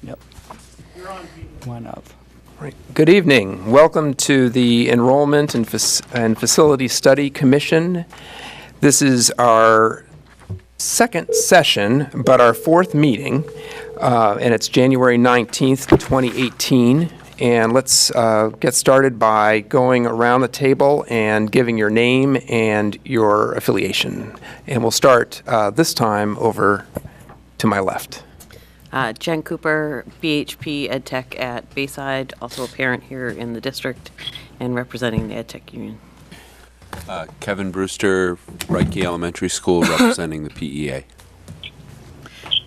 Yep. One up. Right. Good evening. Welcome to the Enrollment and Facility Study Commission. This is our second session, but our fourth meeting, and it's January 19th, 2018. And let's get started by going around the table and giving your name and your affiliation. And we'll start this time over to my left. Jen Cooper, BHP EdTech at Bayside, also a parent here in the district and representing the EdTech Union. Kevin Brewster, Reiki Elementary School, representing the PEA.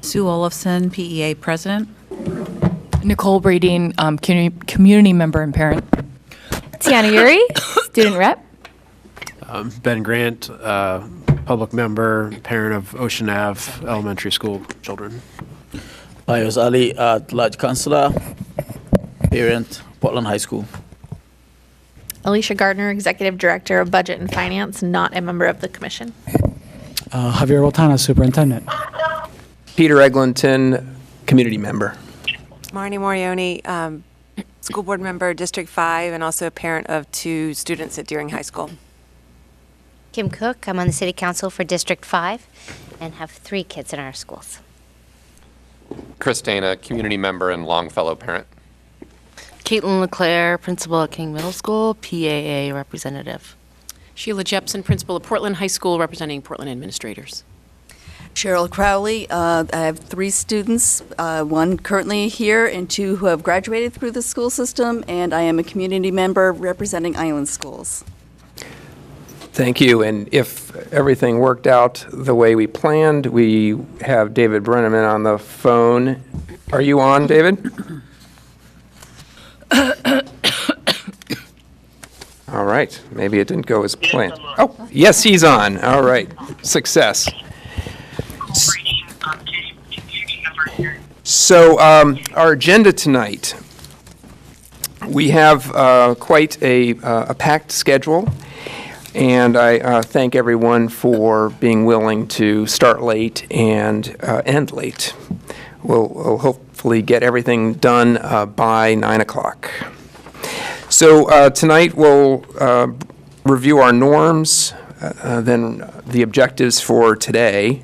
Sue Olafson, PEA President. Nicole Bradeen, community member and parent. Tiana Yuri, student rep. Ben Grant, public member, parent of Ocean Ave Elementary School children. Ayos Ali, large counselor, parent, Portland High School. Alicia Gardner, executive director of budget and finance, not a member of the commission. Javier Botana, superintendent. Peter Eglinton, community member. Marnie Morioni, school board member, District 5, and also a parent of 2 students at Deering High School. Kim Cook, I'm on the City Council for District 5 and have 3 kids in our schools. Chris Dana, community member and Longfellow parent. Caitlin LeClaire, principal at King Middle School, PAA representative. Sheila Jepson, principal at Portland High School, representing Portland administrators. Cheryl Crowley, I have 3 students, 1 currently here and 2 who have graduated through the school system, and I am a community member representing Island Schools. Thank you. And if everything worked out the way we planned, we have David Brenneman on the phone. Are you on, David? All right. Maybe it didn't go as planned. Oh, yes, he's on. All right. Success. So our agenda tonight, we have quite a packed schedule. And I thank everyone for being willing to start late and end late. We'll hopefully get everything done by 9 o'clock. So tonight we'll review our norms, then the objectives for today.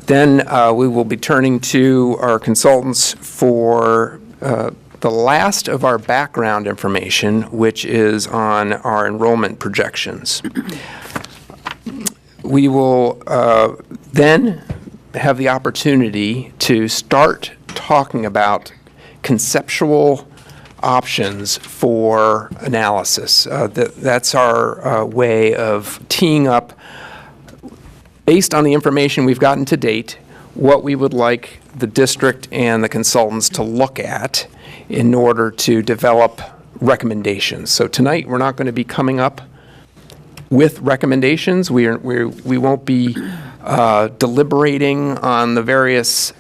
Then we will be turning to our consultants for the last of our background information, which is on our enrollment projections. We will then have the opportunity to start talking about conceptual options for analysis. That's our way of teeing up, based on the information we've gotten to date, what we would like the district and the consultants to look at in order to develop recommendations. So tonight we're not going to be coming up with recommendations. We won't be deliberating on the various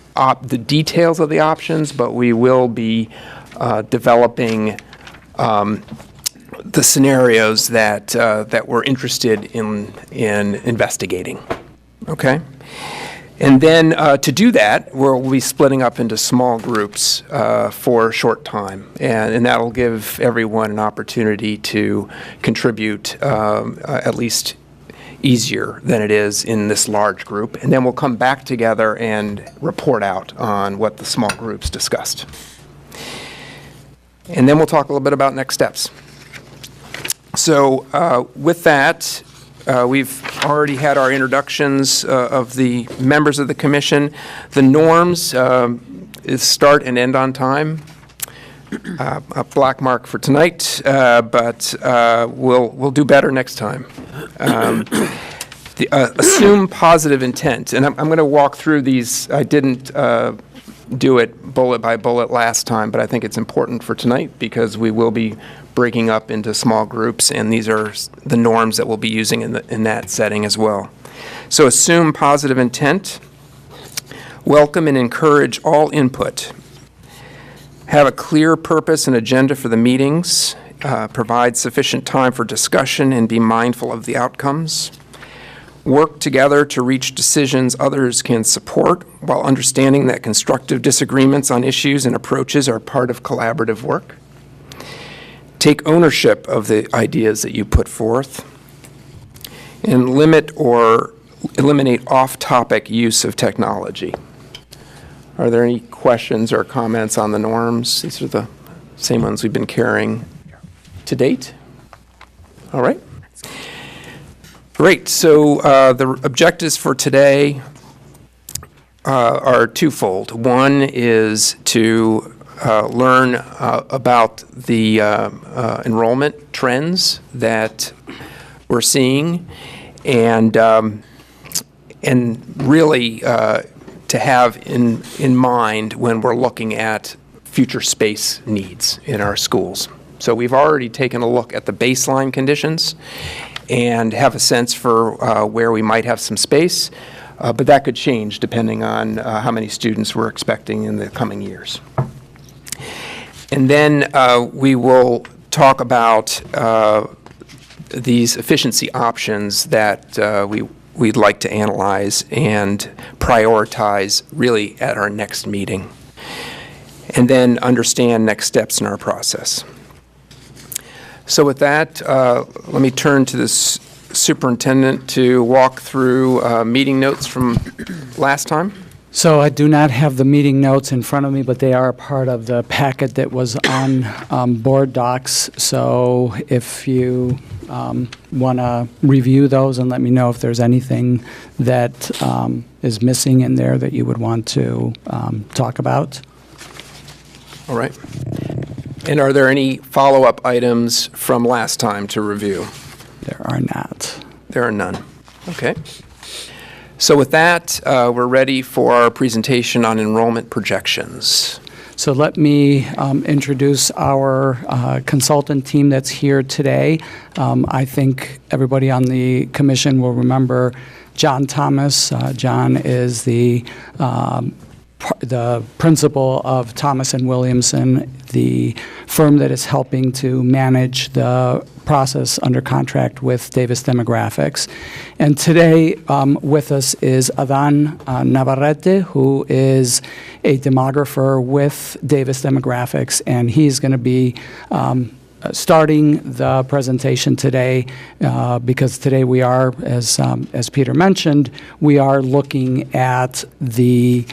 the details of the options, but we will be developing the scenarios that we're interested in investigating. Okay. And then to do that, we'll be splitting up into small groups for a short time. And that'll give everyone an opportunity to contribute at least easier than it is in this large group. And then we'll come back together and report out on what the small groups discussed. And then we'll talk a little bit about next steps. So with that, we've already had our introductions of the members of the commission. The norms is start and end on time. A black mark for tonight, but we'll do better next time. Assume positive intent, and I'm going to walk through these. I didn't do it bullet by bullet last time, but I think it's important for tonight because we will be breaking up into small groups, and these are the norms that we'll be using in that setting as well. So assume positive intent, welcome and encourage all input, have a clear purpose and agenda for the meetings, provide sufficient time for discussion and be mindful of the outcomes, work together to reach decisions others can support while understanding that constructive disagreements on issues and approaches are part of collaborative work. Take ownership of the ideas that you put forth, and limit or eliminate off-topic use of technology. Are there any questions or comments on the norms? These are the same ones we've been carrying to date. All right. Great. So the objectives for today are twofold. One is to learn about the enrollment trends that we're seeing, and really to have in mind when we're looking at future space needs in our schools. So we've already taken a look at the baseline conditions and have a sense for where we might have some space, but that could change depending on how many students we're expecting in the coming years. And then we will talk about these efficiency options that we'd like to analyze and prioritize really at our next meeting, and then understand next steps in our process. So with that, let me turn to the superintendent to walk through meeting notes from last time. So I do not have the meeting notes in front of me, but they are a part of the packet that was on board docs. So if you want to review those and let me know if there's anything that is missing in there that you would want to talk about. All right. And are there any follow-up items from last time to review? There are not. There are none. Okay. So with that, we're ready for our presentation on enrollment projections. So let me introduce our consultant team that's here today. I think everybody on the commission will remember John Thomas. John is the principal of Thomas & Williamson, the firm that is helping to manage the process under contract with Davis Demographics. And today with us is Adan Navarrete, who is a demographer with Davis Demographics, and he's going to be starting the presentation today because today we are, as Peter mentioned, we are looking at the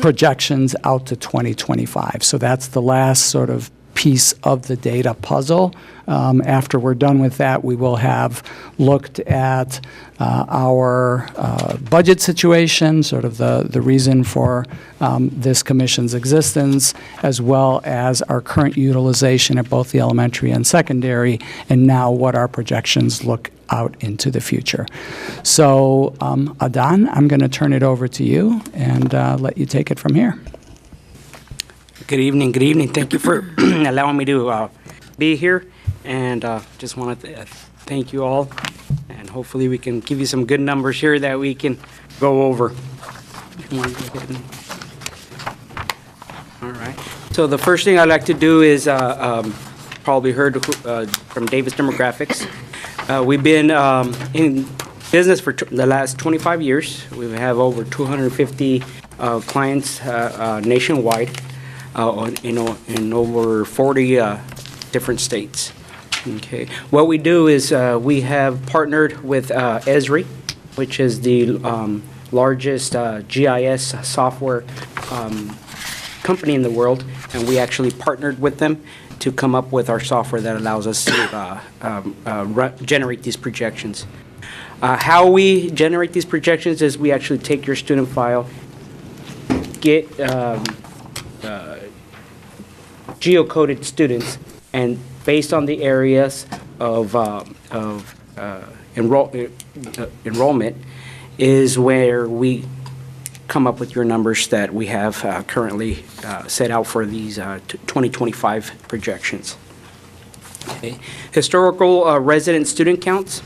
projections out to 2025. So that's the last sort of piece of the data puzzle. After we're done with that, we will have looked at our budget situation, sort of the reason for this commission's existence, as well as our current utilization at both the elementary and secondary, and now what our projections look out into the future. So, Adan, I'm going to turn it over to you and let you take it from here. Good evening. Good evening. Thank you for allowing me to be here, and just want to thank you all, and hopefully we can give you some good numbers here that we can go over. All right. So the first thing I'd like to do is probably heard from Davis Demographics. We've been in business for the last 25 years. We have over 250 clients nationwide. In over 40 different states. Okay. What we do is we have partnered with Esri, which is the largest GIS software company in the world, and we actually partnered with them to come up with our software that allows us to generate these projections. How we generate these projections is we actually take your student file, get geocoded students, and based on the areas of enrollment is where we come up with your numbers that we have currently set out for these 2025 projections. Okay. Historical resident student counts.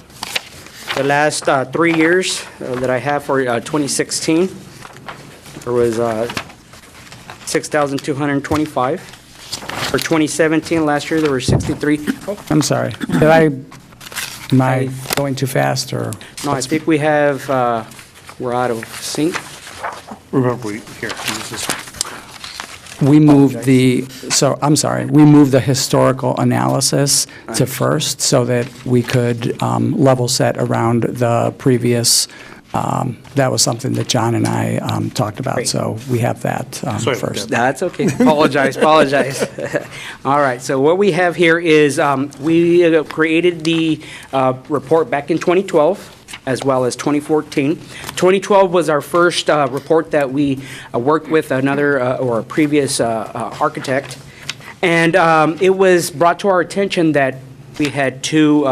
The last 3 years that I have for 2016, there was 6,225. For 2017, last year, there were 63. I'm sorry. Did I Am I going too fast, or? No, I think we have, we're out of sync. Remember, here, use this one. We moved we moved the historical analysis to first so that we could level set around the previous, that was something that John and I talked about, Great. so we have that first. That's okay. Apologize. All right, so what we have here is we created the report back in 2012 as well as 2014. 2012 was our first report that we worked with another or a previous architect. And it was brought to our attention that we had two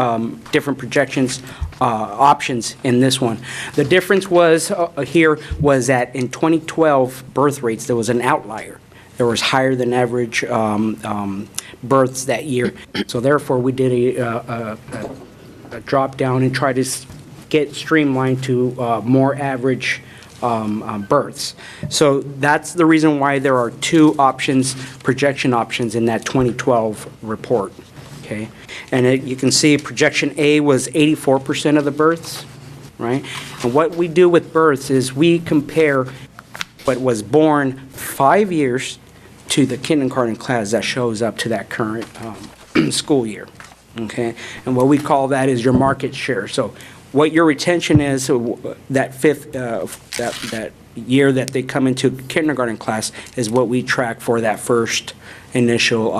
different projections options in this one. The difference was here was that in 2012 birth rates, there was an outlier. There was higher than average births that year. So therefore, we did a drop down and try to get streamlined to more average births. So that's the reason why there are two options, projection options in that 2012 report. Okay, and you can see projection A was 84% of the births, right? And what we do with births is we compare what was born 5 years to the kindergarten class that shows up to that current school year, okay? And what we call that is your market share. So what your retention is, that fifth, that year that they come into kindergarten class is what we track for that first initial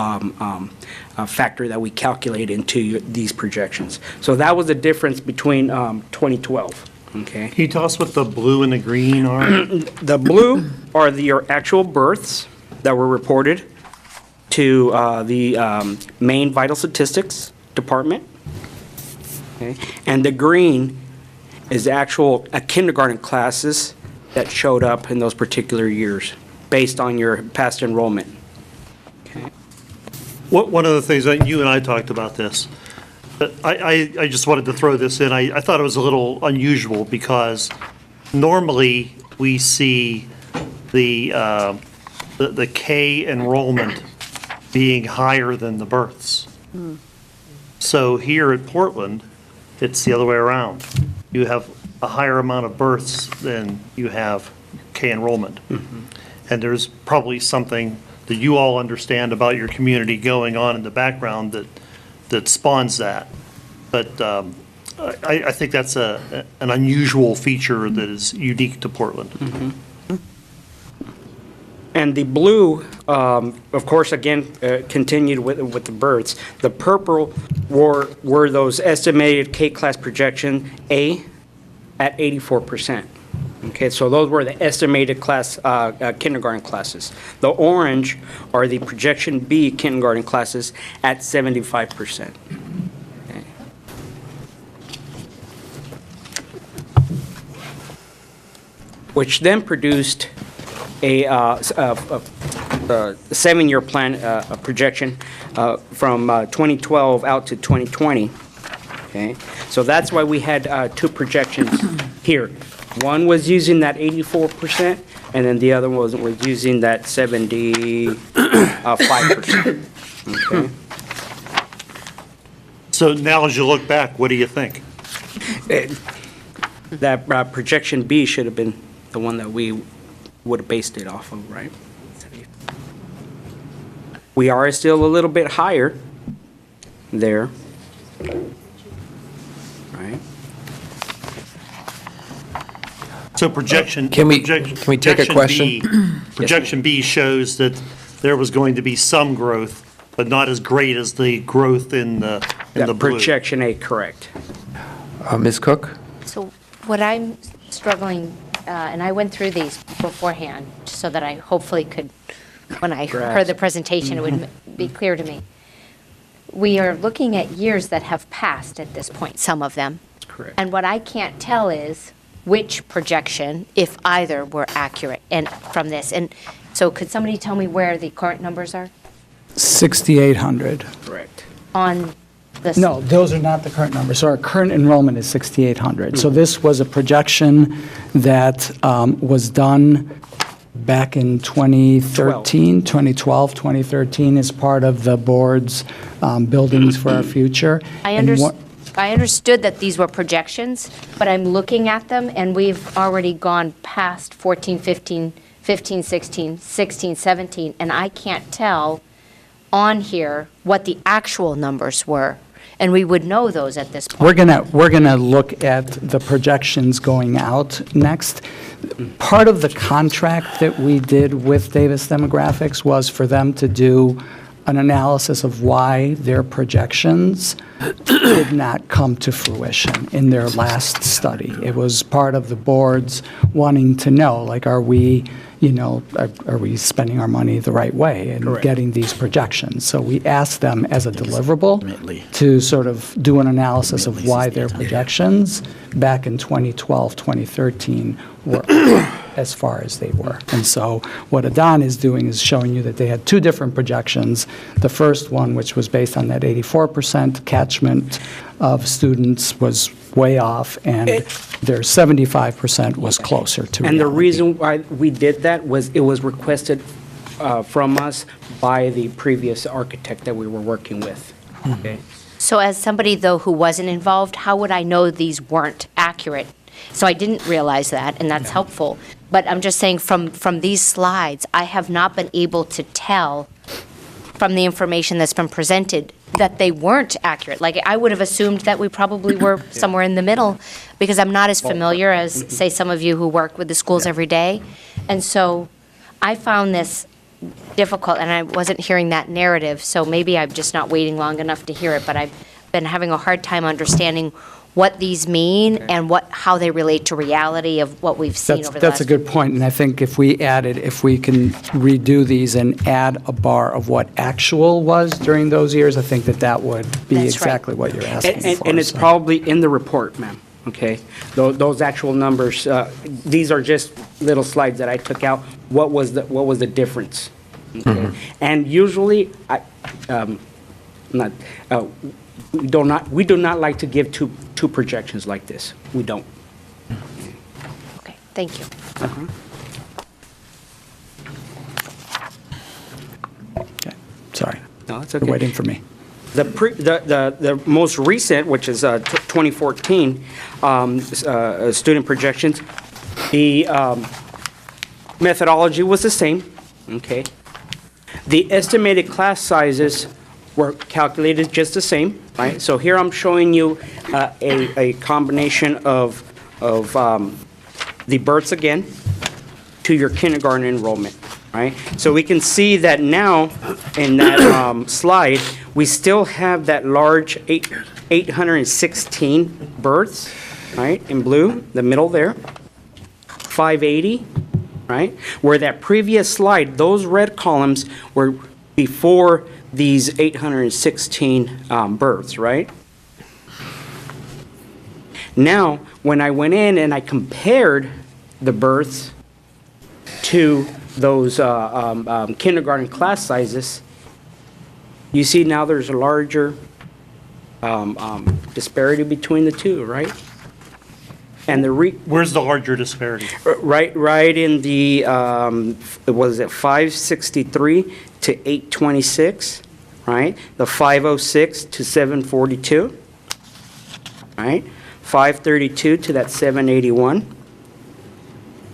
factor that we calculate into these projections. So that was the difference between 2012, okay? Can you tell us what the blue and the green are? The blue are your actual births that were reported to the Maine Vital Statistics Department. Okay. And the green is the actual kindergarten classes that showed up in those particular years based on your past enrollment. Okay. One of the things that you and I talked about this, but I just wanted to throw this in. I thought it was a little unusual because normally we see the K enrollment being higher than the births. So here at Portland, it's the other way around. You have a higher amount of births than you have K enrollment. And there's probably something that you all understand about your community going on in the background that spawns that. But I think that's an unusual feature that is unique to Portland. And the blue, of course, again, continued with the births. The purple were those estimated K-class projection A at 84%. Okay, so those were the estimated class kindergarten classes. The orange are the projection B kindergarten classes at 75%. Okay. Which then produced a 7-year plan projection from 2012 out to 2020. Okay, so that's why we had two projections here. One was using that 84%, and then the other one was using that 75%. Okay. So now as you look back, what do you think? That projection B should have been the one that we would have based it off of, right? We are still a little bit higher there, right? So projection. Can we take a question? Projection B shows that there was going to be some growth, but not as great as the growth in the blue. Projection A, correct. Ms. Cook? So what I'm struggling, and I went through these beforehand so that I hopefully could, when I heard the presentation, it would be clear to me. We are looking at years that have passed at this point, some of them. Correct. And what I can't tell is which projection, if either, were accurate and from this. And so could somebody tell me where the current numbers are 6,800. Correct. on this? No, those are not the current numbers. So our current enrollment is 6,800. So this was a projection that was done back in 2013, 2012, 2013 as part of the board's Buildings for Our Future. I And understand. I understood that these were projections, but I'm looking at them, and we've already gone past 14, 15, 15, 16, 16, 17, and I can't tell on here what the actual numbers were, and we would know those at this point. We're gonna look at the projections going out next. Part of the contract that we did with Davis Demographics was for them to do an analysis of why their projections did not come to fruition in their last study. It was part of the board's wanting to know, like, are we spending our money the right way and Correct. getting these projections? So we asked them as a deliverable to sort of do an analysis of why their projections back in 2012, 2013 were as far as they were. And so what Adon is doing is showing you that they had two different projections. The first one, which was based on that 84% catchment of students, was way off, and their 75% was closer to And the reality. reason why we did that was it was requested from us by the previous architect that we were working with. Okay. So as somebody, though, who wasn't involved, how would I know these weren't accurate? So I didn't realize that, and that's helpful. But I'm just saying, from these slides, I have not been able to tell from the information that's been presented that they weren't accurate. Like, I would have assumed that we probably were somewhere in the middle, because I'm not as familiar as, say, some of you who work with the schools every day. And so I found this difficult, and I wasn't hearing that narrative, so maybe I'm just not waiting long enough to hear it, but I've been having a hard time understanding what these mean and how they relate to reality of what we've seen over the last. That's a good point, and I think if we can redo these and add a bar of what actual was during those years, I think that would be That's right. exactly what you're asking for. And it's so. probably in the report, ma'am, okay? Those actual numbers, these are just little slides that I took out. What was the difference? Okay? And usually, we do not like to give two projections like this. We don't. Okay, thank you. Okay, sorry. No, it's You're okay. waiting for me. The most recent, which is 2014, student projections, the methodology was the same, okay? The estimated class sizes were calculated just the same, right? So here I'm showing you a combination of the births again to your kindergarten enrollment, right? So we can see that now in that slide, we still have that large 816 births, right, in blue, the middle there, 580, right? Where that previous slide, those red columns were before these 816 births, right? Now, when I went in and I compared the births to those kindergarten class sizes, you see now there's a larger disparity between the two, right? And where's the larger disparity? Right in the, was it 563 to 826, right? The 506 to 742, right? 532 to that 781,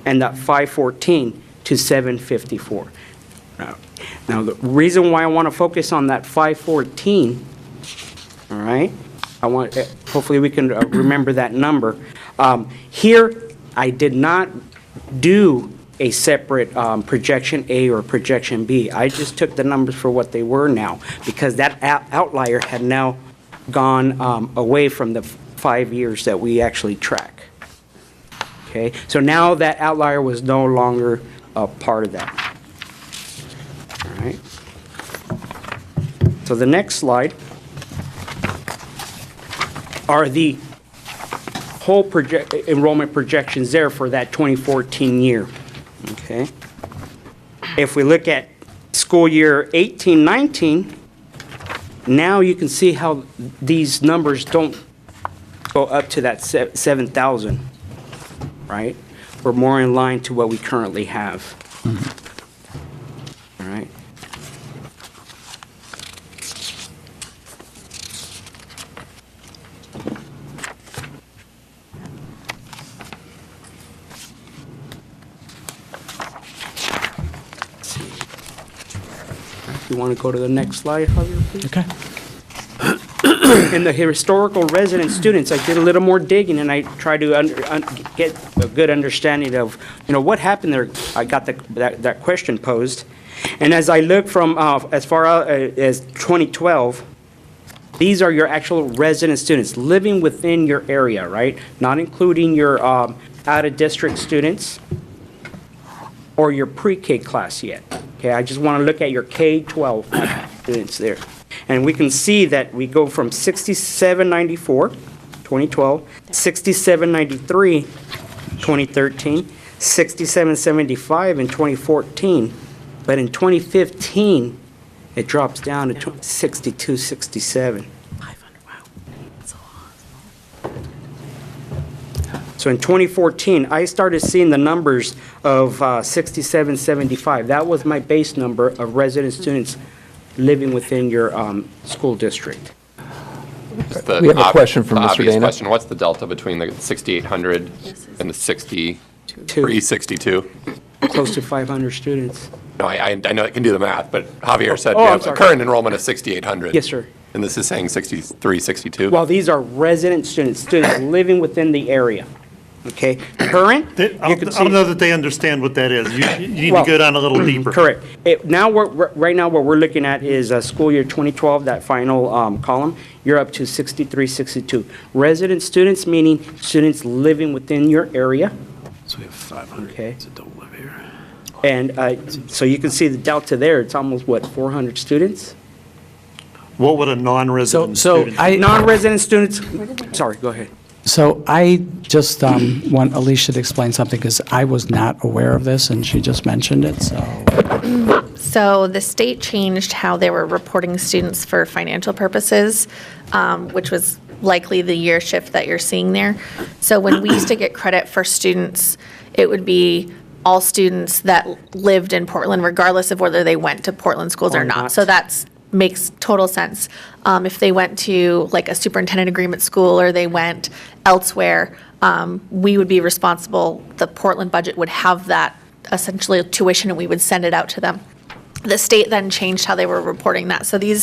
and that 514 to 754. Now, the reason why I want to focus on that 514, all right? Hopefully we can remember that number. Here, I did not do a separate projection A or projection B. I just took the numbers for what they were now, because that outlier had now gone away from the 5 years that we actually track. Okay, so now that outlier was no longer a part of that. All right. So the next slide are the whole enrollment projections there for that 2014 year. Okay. If we look at school year 18-19, now you can see how these numbers don't go up to that 7,000, right? We're more in line to what we currently have. All right. want to go to the next slide, Javier, please? Okay. In the historical resident students, I did a little more digging, and I tried to get a good understanding of, what happened there. I got that question posed. And as I look from as far out as 2012, these are your actual resident students living within your area, right? Not including your out-of-district students or your pre-K class yet. Okay, I just want to look at your K-12 students there. And we can see that we go from 6794, 2012, 6793, 2013, 6775 in 2014. But in 2015, it drops down to 6267. 500, wow. That's a lot. So in 2014, I started seeing the numbers of 6775. That was my base number of resident students living within your school district. We have a question from the Mr. obvious Dana. question, what's the delta between the 6,800 and the 6,362? Close to 500 students. No, I know I can do the math, but Javier said Oh, we I'm have a sorry. current enrollment of 6,800. Yes, sir. And this is saying 6,362? Well, these are resident students, students living within the area. Okay, current, I you can don't see. know that they understand what that is. You need to Well, go down a little deeper. Correct. Right now, what we're looking at is school year 2012, that final column, you're up to 6362. Resident students, meaning students living within your area. So we have 500 Okay. that don't live here. And so you can see the delta there, it's almost, 400 students? What would a non-resident student? Non-resident students, sorry, go ahead. So I just want Alicia to explain something because I was not aware of this and she just mentioned it, so. So the state changed how they were reporting students for financial purposes, which was likely the year shift that you're seeing there. So when we used to get credit for students, it would be all students that lived in Portland, regardless of whether they went to Portland schools or not. So that's makes total sense. If they went to like a superintendent agreement school or they went elsewhere, we would be responsible, the Portland budget would have that essentially tuition and we would send it out to them. The state then changed how they were reporting that. So the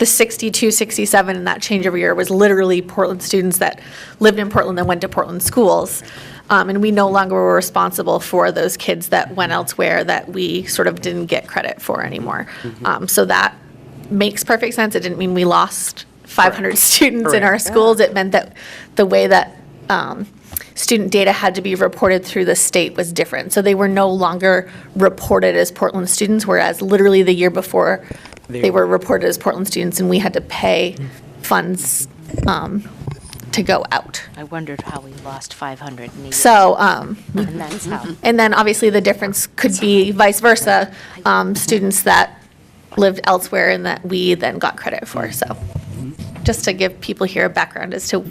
62, 67 and that change every year was literally Portland students that lived in Portland and went to Portland schools. And we no longer were responsible for those kids that went elsewhere that we sort of didn't get credit for anymore. So that makes perfect sense. It didn't mean we lost 500 students in our schools. It meant that the way that student data had to be reported through the state was different. So they were no longer reported as Portland students, whereas literally the year before, they were reported as Portland students, and we had to pay funds to go out. I wondered how we lost 500 in a year. So, And that's how. and then obviously the difference could be vice versa, students that lived elsewhere and that we then got credit for. So just to give people here a background as to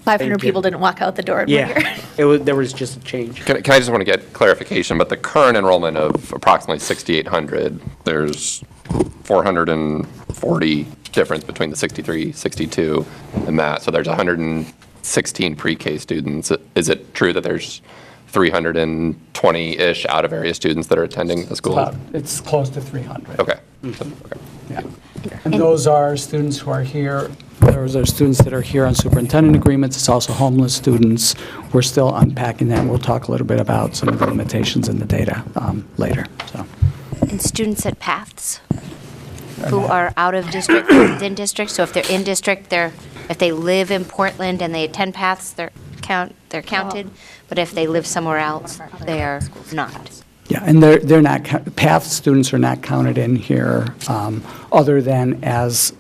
500 people didn't walk out the door in one year. Yeah, there was just a change. Can I just want to get clarification, but the current enrollment of approximately 6,800, there's 440 difference between the 63, 62, and that, so there's 116 pre-K students. Is it true that there's 320-ish out-of-area students that are attending the school? It's close to 300. Okay. Yeah. And those are students who are here, those are students that are here on superintendent agreements. It's also homeless students. We're still unpacking that, and we'll talk a little bit about some of the limitations in the data later, so. And students at paths who are out of district, within district, so if they're in district, if they live in Portland and they attend paths, they're counted, but if they live somewhere else, they're not. Yeah, and they're not, PATH students are not counted in here, other than as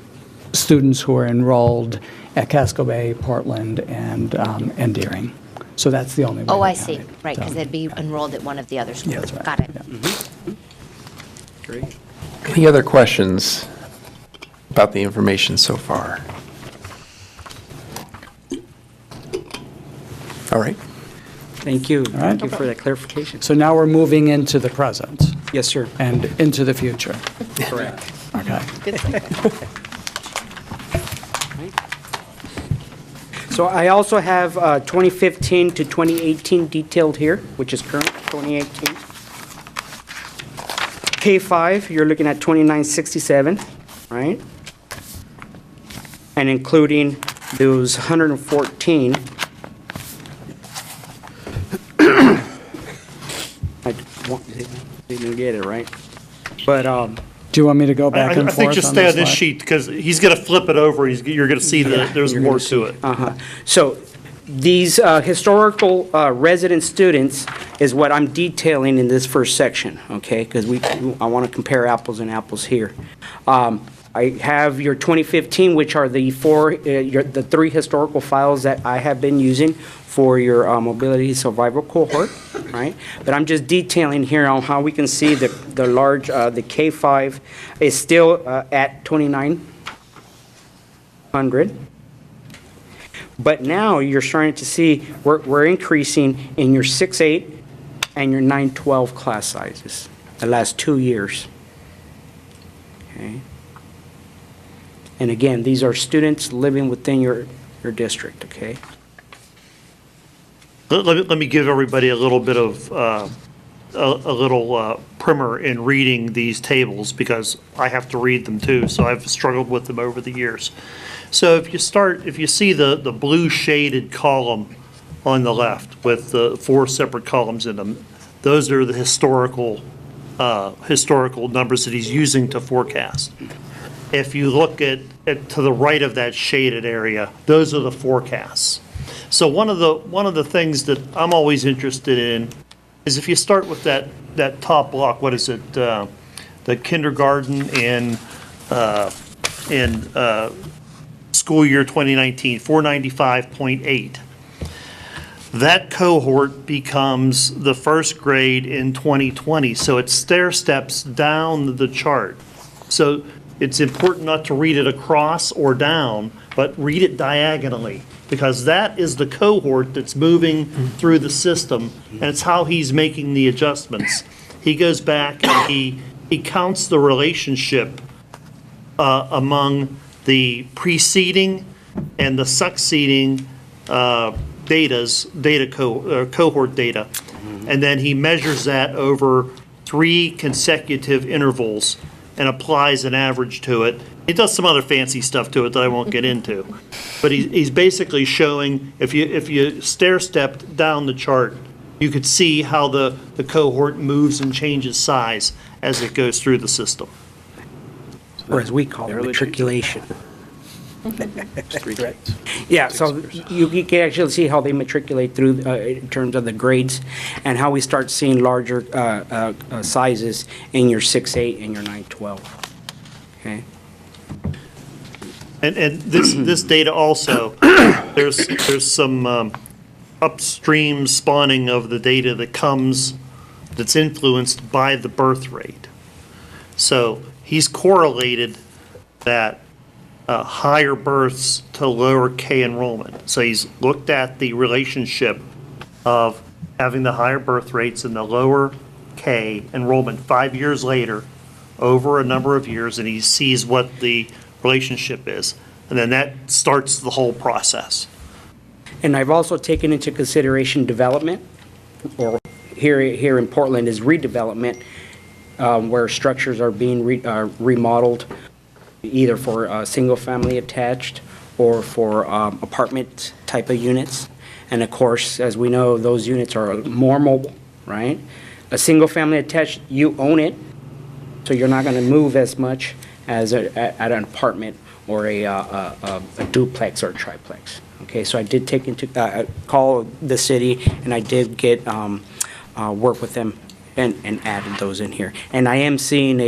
students who are enrolled at Casco Bay, Portland, and Deering. So that's the only way. Oh, they're I see, counted. right, because So- they'd be enrolled at one of the other schools. Yeah, that's right. Got it. Great. Any other questions about the information so far? All right. Thank you. All right. Thank you for that clarification. So now we're moving into the present Yes, sir. and into the future. Correct. Okay. So I also have 2015 to 2018 detailed here, which is current 2018. K-5, you're looking at 2967, right? And including those 114. Didn't get it right, but Do you want me to go back and I forth think just on stay this on this slide? sheet, because he's going to flip it over, you're going to see that there's you're more gonna to it. So these historical resident students is what I'm detailing in this first section, okay? Because I want to compare apples and apples here. I have your 2015, which are the the three historical files that I have been using for your mobility survival cohort, right? But I'm just detailing here on how we can see the large, the K-5 is still at 2,900. But now you're starting to see we're increasing in your 6-8 and your 9-12 class sizes the last 2 years. Okay. And again, these are students living within your district, okay? Let me give everybody a little bit of, a little primer in reading these tables, because I have to read them too, so I've struggled with them over the years. So if you see the blue shaded column on the left with the 4 separate columns in them, those are the historical numbers that he's using to forecast. If you look at to the right of that shaded area, those are the forecasts. So one of the things that I'm always interested in is if you start with that top block, what is it? The kindergarten in school year 2019, 495.8. That cohort becomes the first grade in 2020, so it stair steps down the chart. So it's important not to read it across or down, but read it diagonally, because that is the cohort that's moving through the system, and it's how he's making the adjustments. He goes back and he counts the relationship among the preceding and the succeeding cohort data, and then he measures that over 3 consecutive intervals and applies an average to it. He does some other fancy stuff to it that I won't get into. But he's basically showing, if you stair-stepped down the chart, you could see how the cohort moves and changes size as it goes through the system. Or as we call it, matriculation. Yeah, so you can actually see how they matriculate through in terms of the grades, and how we start seeing larger sizes in your 6-8 and your 9-12. Okay. And this data also, there's some upstream spawning of the data that's influenced by the birth rate. So he's correlated that higher births to lower K enrollment. So he's looked at the relationship of having the higher birth rates and the lower K enrollment 5 years later over a number of years, and he sees what the relationship is. And then that starts the whole process. And I've also taken into consideration development, or here in Portland is redevelopment, where structures are being remodeled, either for single-family attached or for apartment type of units. And of course, as we know, those units are more mobile, right? A single-family attached, you own it, so you're not going to move as much as at an apartment or a duplex or a triplex. Okay, so I did take into call the city, and I did get work with them and added those in here. And I am seeing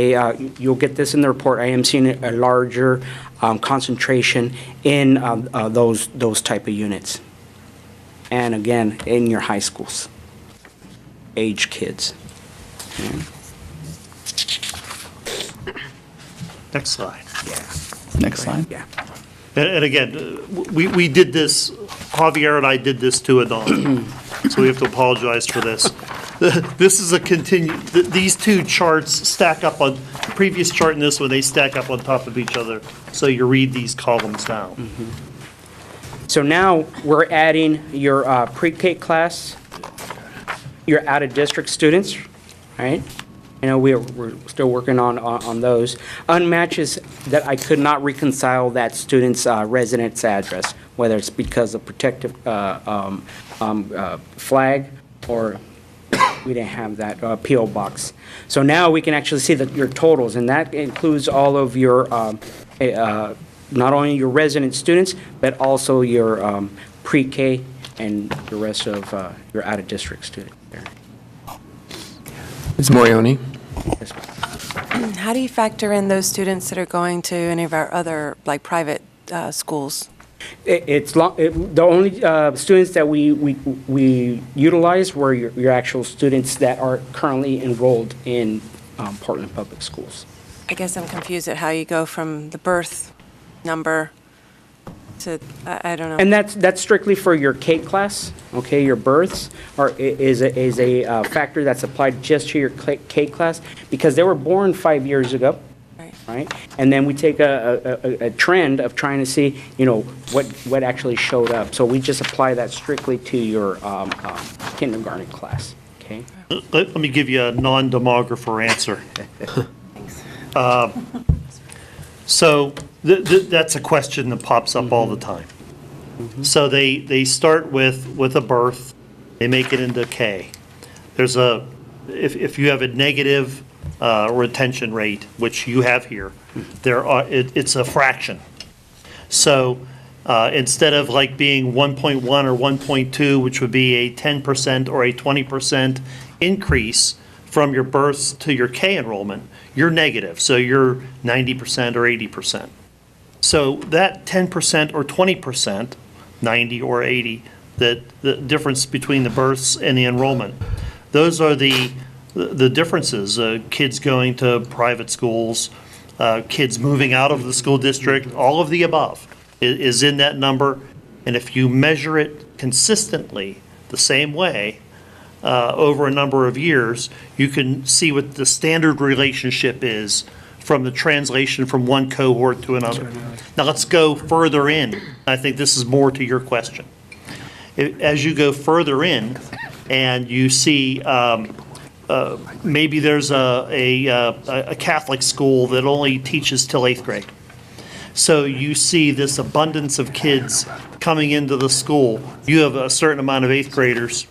you'll get this in the report, I am seeing a larger concentration in those type of units. And again, in your high schools, age kids. Okay. Next slide. Yeah. Next slide. Yeah. And again, we did this, Javier and I did this to Adon, so we have to apologize for this. This is these two charts stack up on, the previous chart and this one, they stack up on top of each other, so you read these columns down. Mm-hmm. So now we're adding your pre-K class, your out-of-district students, right? You know, we're still working on those. Unmatched is that I could not reconcile that student's residence address, whether it's because of protective flag or we didn't have that PO box. So now we can actually see your totals, and that includes all of your, not only your resident students, but also your pre-K and the rest of your out-of-district students there. Ms. Morioni? Yes, ma'am. How do you factor in those students that are going to any of our other, like, private schools? The only students that we utilized were your actual students that are currently enrolled in Portland Public Schools. I guess I'm confused at how you go from the birth number to, I don't know. And that's strictly for your K class, okay? Your births is a factor that's applied just to your K class because they were born 5 years ago. Right? And then we take a trend of trying to see, you know, what actually showed up. So we just apply that strictly to your kindergarten class, okay? Let me give you a non-demographer answer. So that's a question that pops up all the time. So they start with a birth, they make it into K. There's if you have a negative retention rate, which you have here, it's a fraction. So instead of like being 1.1 or 1.2, which would be a 10% or a 20% increase from your births to your K enrollment, you're negative. So you're 90% or 80%. So that 10% or 20%, 90 or 80, the difference between the births and the enrollment, those are the differences, kids going to private schools, kids moving out of the school district, all of the above is in that number. And if you measure it consistently the same way over a number of years, you can see what the standard relationship is from the translation from one cohort to another. Now let's go further in. I think this is more to your question. As you go further in and you see maybe there's a Catholic school that only teaches till 8th grade. So you see this abundance of kids coming into the school. You have a certain amount of 8th graders,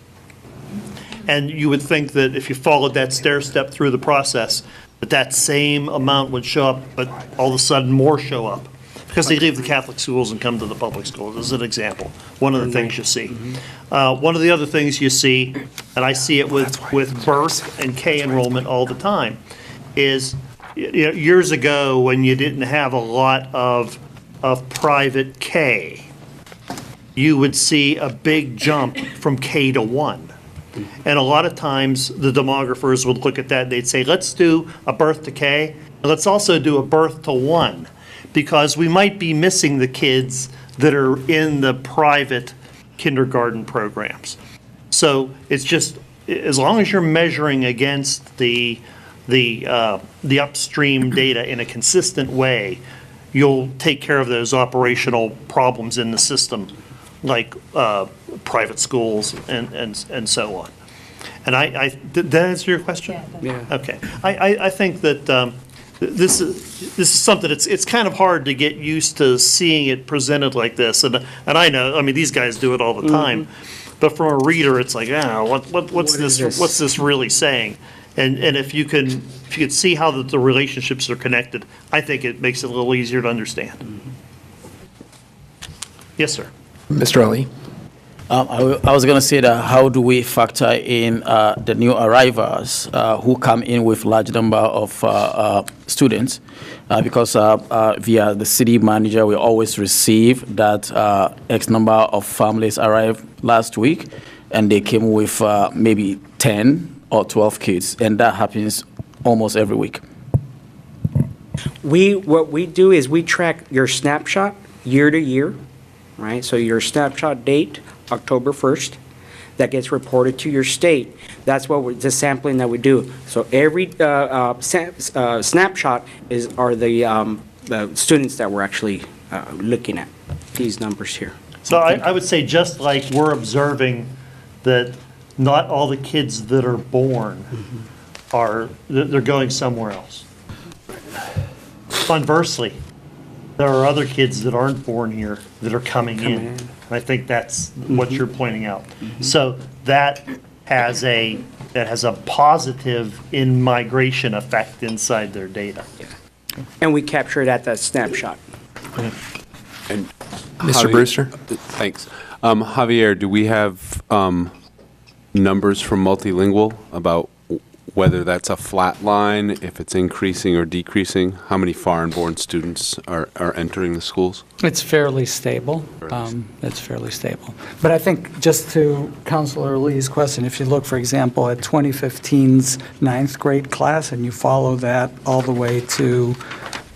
and you would think that if you followed that stair step through the process, that same amount would show up, but all of a sudden more show up because they leave the Catholic schools and come to the public schools, as an example. One of the things you see. One of the other things you see, and I see it with birth and K enrollment all the time, is years ago when you didn't have a lot of private K, you would see a big jump from K to 1. And a lot of times the demographers would look at that and they'd say, let's do a birth to K, and let's also do a birth to 1, because we might be missing the kids that are in the private kindergarten programs. So it's just, as long as you're measuring against the upstream data in a consistent way, you'll take care of those operational problems in the system, like private schools and so on. And did that answer your question? Yeah. Okay. I think that this is something, it's kind of hard to get used to seeing it presented like this. And I know, I mean, these guys do it all the time. But from a reader, it's like, what's this really saying? And if you could see how the relationships are connected, I think it makes it a little easier to understand. Yes, sir. Mr. Ali? I was going to say that how do we factor in the new arrivals who come in with large number of students? Because via the city manager, we always receive that X number of families arrived last week, and they came with maybe 10 or 12 kids, and that happens almost every week. What we do is we track your snapshot year to year, right? So your snapshot date, October 1st, that gets reported to your state. That's the sampling that we do. So every snapshot are the students that we're actually looking at, these numbers here. So I would say, just like we're observing that not all the kids that are born they're going somewhere else. Conversely, there are other kids that aren't born here that are coming in. And I think that's what you're pointing out. So that has a positive in-migration effect inside their data. And we capture it at the snapshot. And Mr. Brewster? Thanks. Javier, do we have numbers from multilingual about whether that's a flat line, if it's increasing or decreasing? How many foreign-born students are entering the schools? It's fairly stable. It's fairly stable. But I think just to Counselor Lee's question, if you look, for example, at 2015's ninth grade class and you follow that all the way to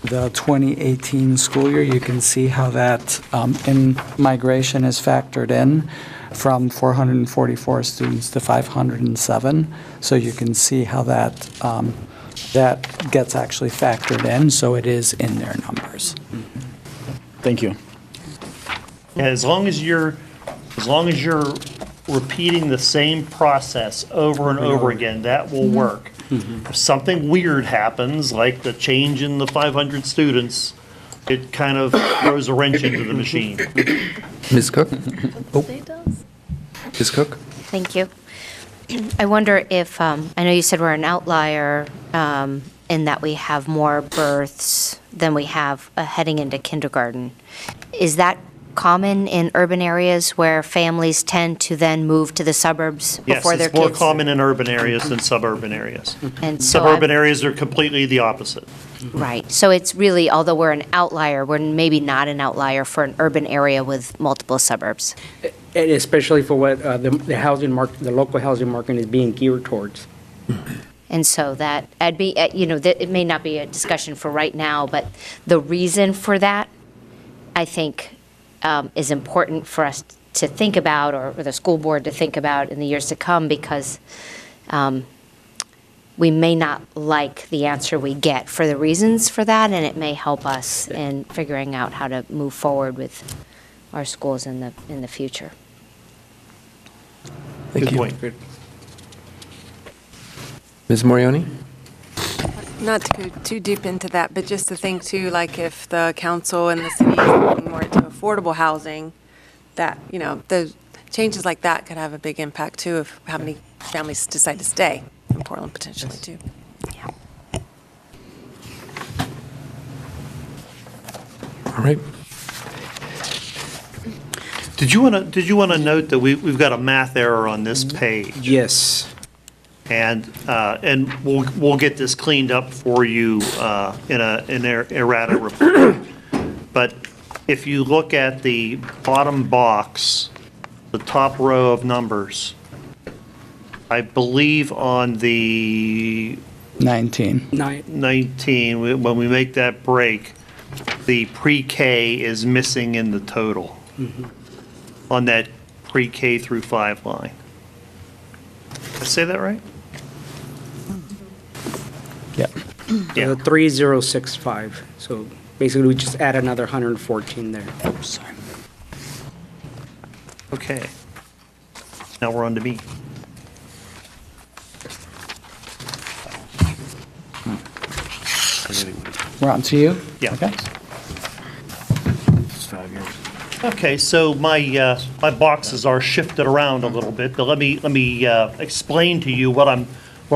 the 2018 school year, you can see how that in-migration is factored in from 444 students to 507. So you can see how that gets actually factored in, so it is in their numbers. Thank you. And as long as you're repeating the same process over and over again, that will work. If something weird happens, like the change in the 500 students, it kind of throws a wrench into the machine. Ms. Cook? Ms. Cook? Thank you. I wonder if, I know you said we're an outlier in that we have more births than we have heading into kindergarten. Is that common in urban areas where families tend to then move to the suburbs before their Yes, kids? it's more common in urban areas than suburban areas. And so Suburban areas are completely the opposite. Right. So it's really, although we're an outlier, we're maybe not an outlier for an urban area with multiple suburbs. And especially for what the housing market, the local housing market is being geared towards. And so that, it may not be a discussion for right now, but the reason for that, I think, is important for us to think about, or the school board to think about in the years to come, because we may not like the answer we get for the reasons for that, and it may help us in figuring out how to move forward with our schools in the future. Thank Good you. point. Ms. Morioni? Not to go too deep into that, but just to think too, like if the council and the city is looking more into affordable housing, that, the changes like that could have a big impact too of how many families decide to stay in Portland potentially too. All right. Did you want to note that we've got a math error on this page? Yes. And we'll get this cleaned up for you in an errata report. But if you look at the bottom box, the top row of numbers, I believe on the 19, when we make that break, the pre-K is missing in the total on that pre-K through 5 line. Did I say that right? Yep. Yeah. 3065. So basically, we just add another 114 there. Sorry. Okay. Now we're on to me. We're on to you? Yeah. Okay. Okay, so my boxes are shifted around a little bit, but let me explain to you what I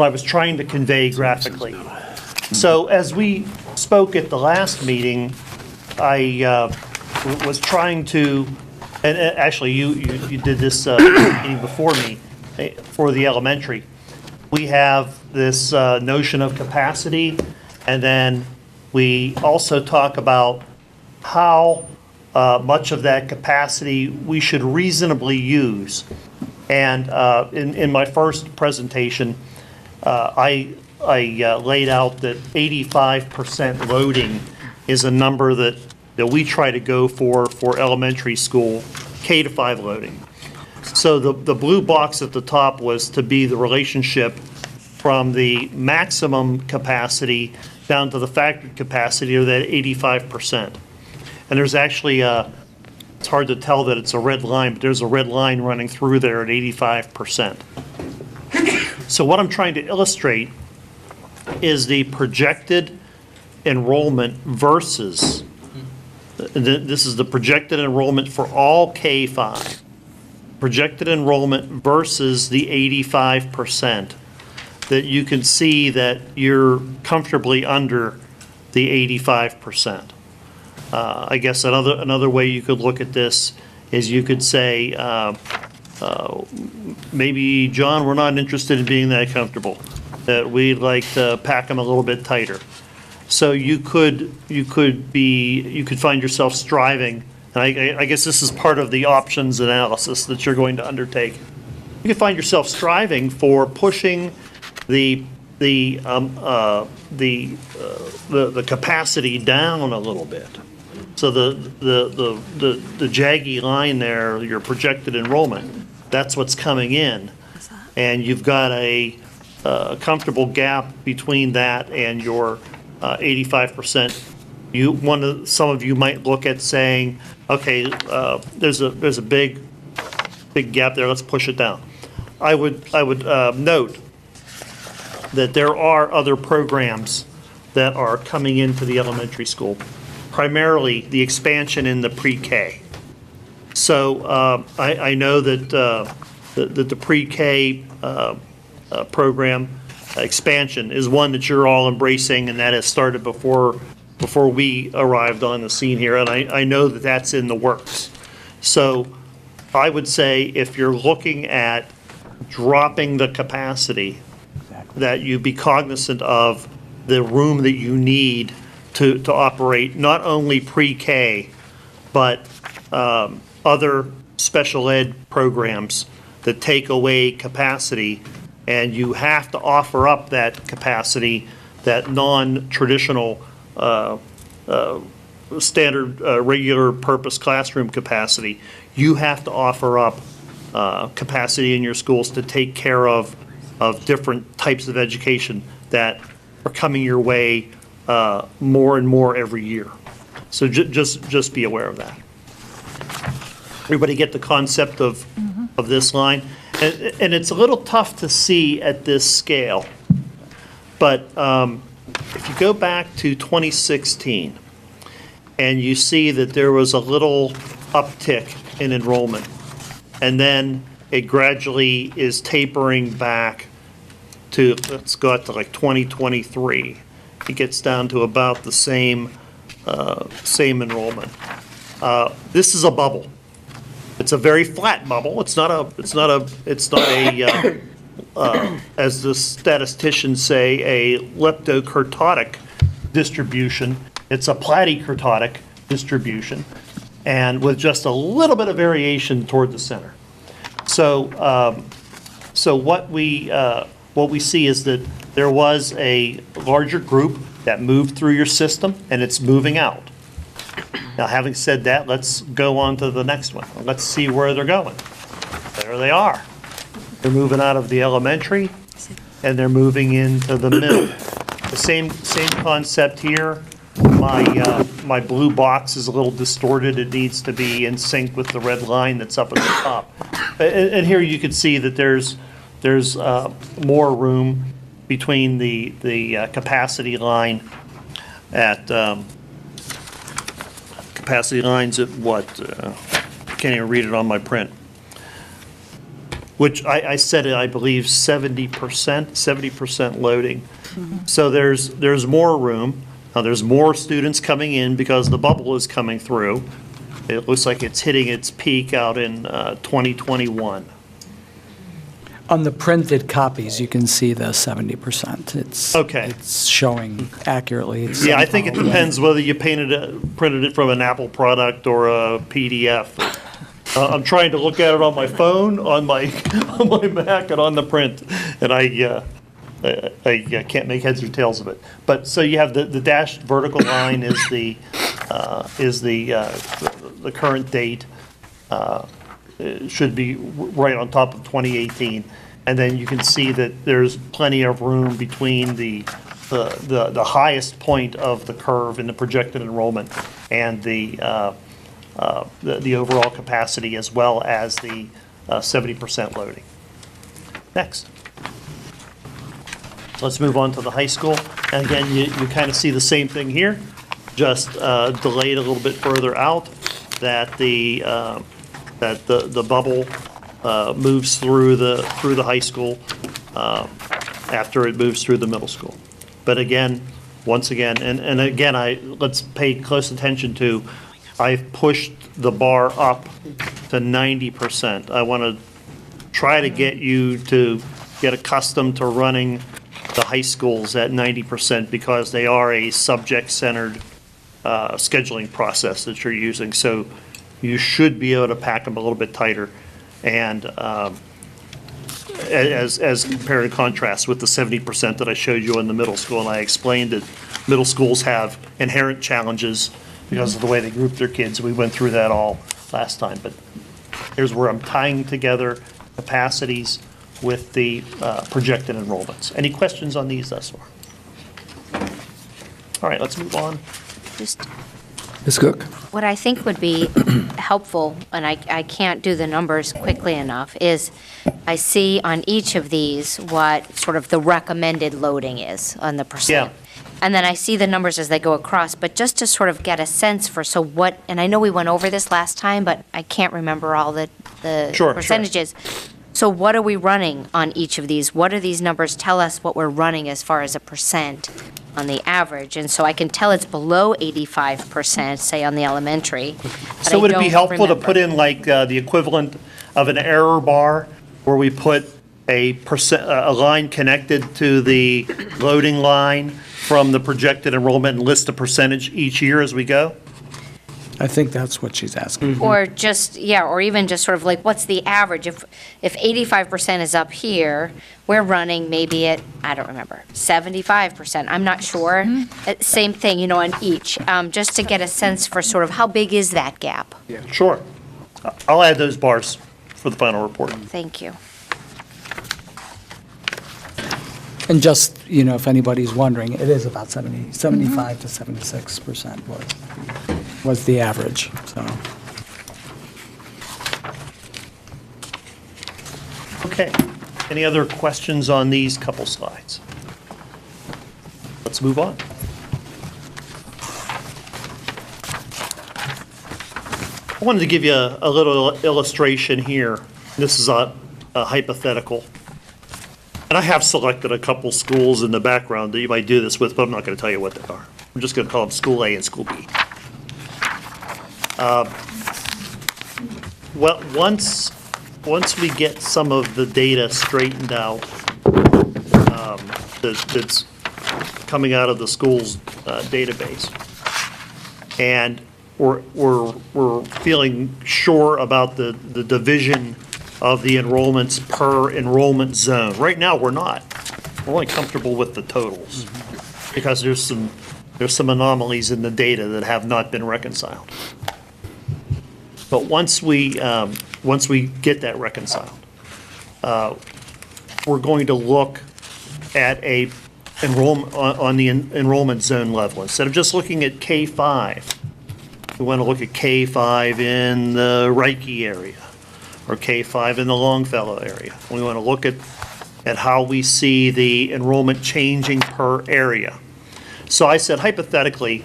was trying to convey graphically. So as we spoke at the last meeting, I was trying to, and actually you did this meeting before me for the elementary. We have this notion of capacity, and then we also talk about how much of that capacity we should reasonably use. And in my first presentation, I laid out that 85% loading is a number that we try to go for elementary school, K-5 loading. So the blue box at the top was to be the relationship from the maximum capacity down to the factored capacity of that 85%. And there's actually it's hard to tell that it's a red line, but there's a red line running through there at 85%. So what I'm trying to illustrate is the projected enrollment versus, this is the projected enrollment for all K-5, projected enrollment versus the 85%, that you can see that you're comfortably under the 85%. I guess another way you could look at this is you could say, maybe, John, we're not interested in being that comfortable, that we'd like to pack them a little bit tighter. So you could find yourself striving, and I guess this is part of the options analysis that you're going to undertake. You could find yourself striving for pushing the capacity down a little bit. So the jaggy line there, your projected enrollment, that's what's coming in, and you've got a comfortable gap between that and your 85%. Some of you might look at saying, okay, there's a big gap there. Let's push it down. I would note that there are other programs that are coming into the elementary school, primarily the expansion in the pre-K. So I know that the pre-K program expansion is one that you're all embracing, and that has started before we arrived on the scene here, and I know that that's in the works. So I would say if you're looking at dropping the capacity, that you be cognizant of the room that you need to operate not only pre-K, but other special ed programs that take away capacity, and you have to offer up that capacity, that non-traditional standard regular purpose classroom capacity. You have to offer up capacity in your schools to take care of different types of education that are coming your way more and more every year. So just be aware of that. Everybody get the concept of this line? And it's a little tough to see at this scale, but if you go back to 2016 and you see that there was a little uptick in enrollment, and then it gradually is tapering back to, let's go out to like 2023. It gets down to about the same enrollment. This is a bubble. It's a very flat bubble. It's not a as the statisticians say, a leptokurtotic distribution. It's a platykurtotic distribution, and with just a little bit of variation toward the center. So what we see is that there was a larger group that moved through your system, and it's moving out. Now, having said that, let's go on to the next one. Let's see where they're going. There they are. They're moving out of the elementary, and they're moving into the middle. The same concept here. My blue box is a little distorted. It needs to be in sync with the red line that's up at the top. And here you can see that there's more room between the capacity line at capacity lines at what? I can't even read it on my print. Which I said it, I believe, 70% loading. So there's more room. Now there's more students coming in because the bubble is coming through. It looks like it's hitting its peak out in 2021. On the printed copies, you can see the 70%. It's showing accurately. Yeah, I think it depends whether you printed it from an Apple product or a PDF. I'm trying to look at it on my phone, on my Mac, and on the print, and I can't make heads or tails of it. But so you have the dashed vertical line is the current date. It should be right on top of 2018, and then you can see that there's plenty of room between the highest point of the curve in the projected enrollment and the overall capacity, as well as the 70% loading. Next. Let's move on to the high school. And again, you kind of see the same thing here, just delayed a little bit further out, that the bubble moves through the high school after it moves through the middle school. But again, once again, and again, let's pay close attention to, I've pushed the bar up to 90%. I want to try to get you to get accustomed to running the high schools at 90% because they are a subject-centered scheduling process that you're using. So you should be able to pack them a little bit tighter. And as compare and contrast with the 70% that I showed you in the middle school, and I explained that middle schools have inherent challenges because of the way they group their kids. We went through that all last time, but here's where I'm tying together capacities with the projected enrollments. Any questions on these thus far? All right, let's move on. Just Ms. Cook? what I think would be helpful, and I can't do the numbers quickly enough, is I see on each of these what sort of the recommended loading is on the percent. Yeah. And then I see the numbers as they go across, but just to sort of get a sense for, so what, and I know we went over this last time, but I can't remember all the Sure. percentages. So what are we running on each of these? What do these numbers tell us what we're running as far as a percent on the average? And so I can tell it's below 85%, say on the elementary. but So I would it be don't helpful to remember. put in like the equivalent of an error bar where we put a line connected to the loading line from the projected enrollment and list a percentage each year as we go? I think that's what she's asking. Or just, yeah, or even just sort of like, what's the average? If 85% is up here, we're running maybe at, I don't remember, 75%. I'm not sure. Same thing, you know, on each, just to get a sense for sort of how big is that gap? Sure. I'll add those bars for the final report. Thank you. And just, you know, if anybody's wondering, it is about 75 to 76% was the average, so. Okay. Any other questions on these couple slides? Let's move on. I wanted to give you a little illustration here. This is a hypothetical. And I have selected a couple schools in the background that you might do this with, but I'm not going to tell you what they are. I'm just going to call them School A and School B. Well, once we get some of the data straightened out that's coming out of the school's database, and we're feeling sure about the division of the enrollments per enrollment zone. Right now, we're not. We're only comfortable with the totals because there's some anomalies in the data that have not been reconciled. But once we get that reconciled, we're going to look at a enrollment on the enrollment zone level instead of just looking at K5. We want to look at K5 in the Reiki area, or K5 in the Longfellow area. We want to look at how we see the enrollment changing per area. So I said hypothetically,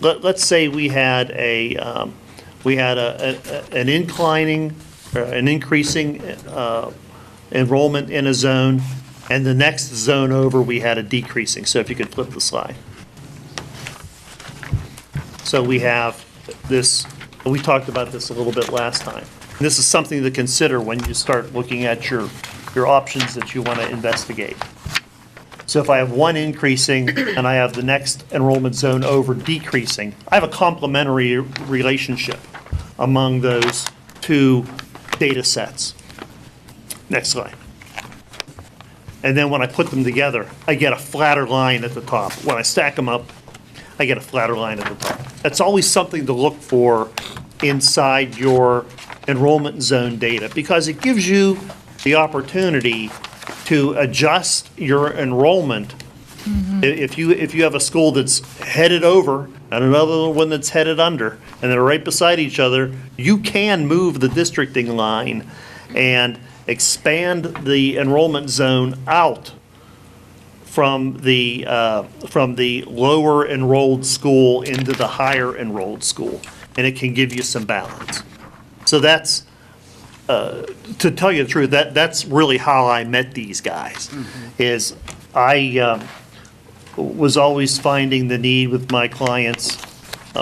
let's say we had an increasing enrollment in a zone, and the next zone over we had a decreasing. So if you could flip the slide. So we have this. We talked about this a little bit last time. This is something to consider when you start looking at your options that you want to investigate. So if I have one increasing and I have the next enrollment zone over decreasing, I have a complementary relationship among those two data sets. Next slide. And then when I put them together, I get a flatter line at the top. When I stack them up, I get a flatter line at the top. That's always something to look for inside your enrollment zone data because it gives you the opportunity to adjust your enrollment. If you have a school that's headed over and another one that's headed under and they're right beside each other, you can move the districting line and expand the enrollment zone out from the lower enrolled school into the higher enrolled school, and it can give you some balance. So that's, to tell you the truth, that's really how I met these guys, is I was always finding the need with my clients,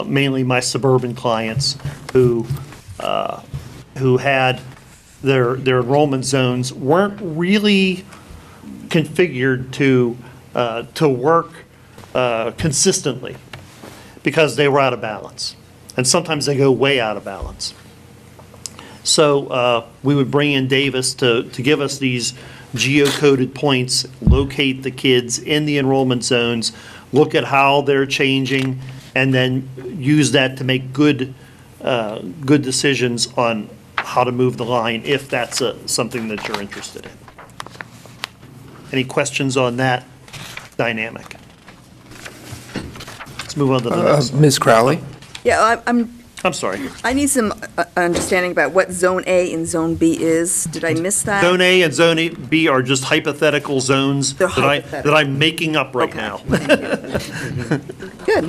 mainly my suburban clients, who had their enrollment zones weren't really configured to work consistently because they were out of balance. And sometimes they go way out of balance. So we would bring in Davis to give us these geocoded points, locate the kids in the enrollment zones, look at how they're changing, and then use that to make good decisions on how to move the line if that's something that you're interested in. Any questions on that dynamic? Let's move on to the next. Ms. Crowley? Yeah, I'm sorry. I need some understanding about what Zone A and Zone B is. Did I miss that? Zone A and Zone B are just hypothetical zones that I'm making up right now. Good.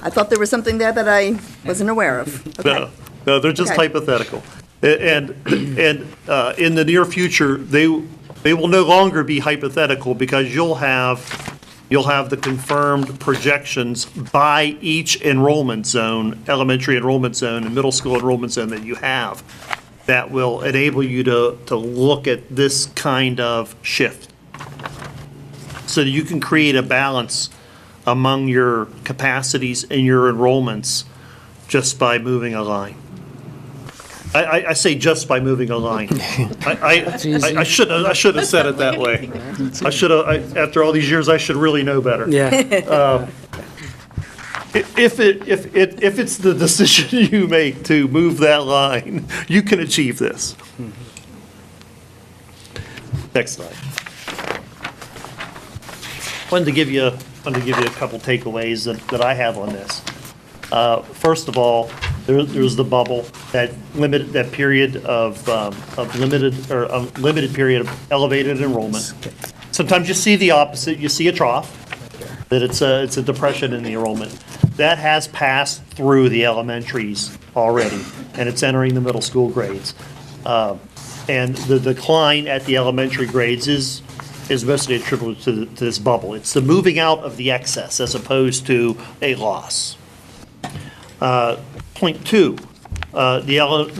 I thought there was something there that I wasn't aware of. Okay. No, they're just Okay. hypothetical. And in the near future, they will no longer be hypothetical because you'll have the confirmed projections by each enrollment zone, elementary enrollment zone and middle school enrollment zone that you have, that will enable you to look at this kind of shift. So that you can create a balance among your capacities and your enrollments just by moving a line. I say just by moving a line. I should have said it that way. After all these years, I should really know better. Yeah. If it's the decision you make to move that line, you can achieve this. Next slide. Wanted to give you a couple takeaways that I have on this. First of all, there's the bubble, that period of limited period of elevated enrollment. Sometimes you see the opposite. You see a trough, that it's a depression in the enrollment. That has passed through the elementaries already, and it's entering the middle school grades. And the decline at the elementary grades is mostly attributable to this bubble. It's the moving out of the excess as opposed to a loss. Point two, the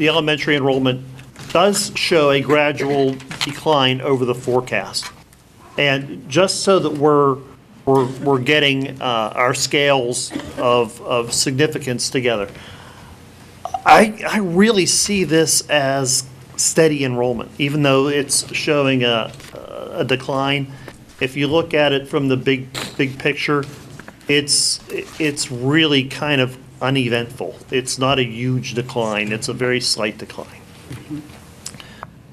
elementary enrollment does show a gradual decline over the forecast. And just so that we're getting our scales of significance together, I really see this as steady enrollment, even though it's showing a decline. If you look at it from the big picture, it's really kind of uneventful. It's not a huge decline. It's a very slight decline.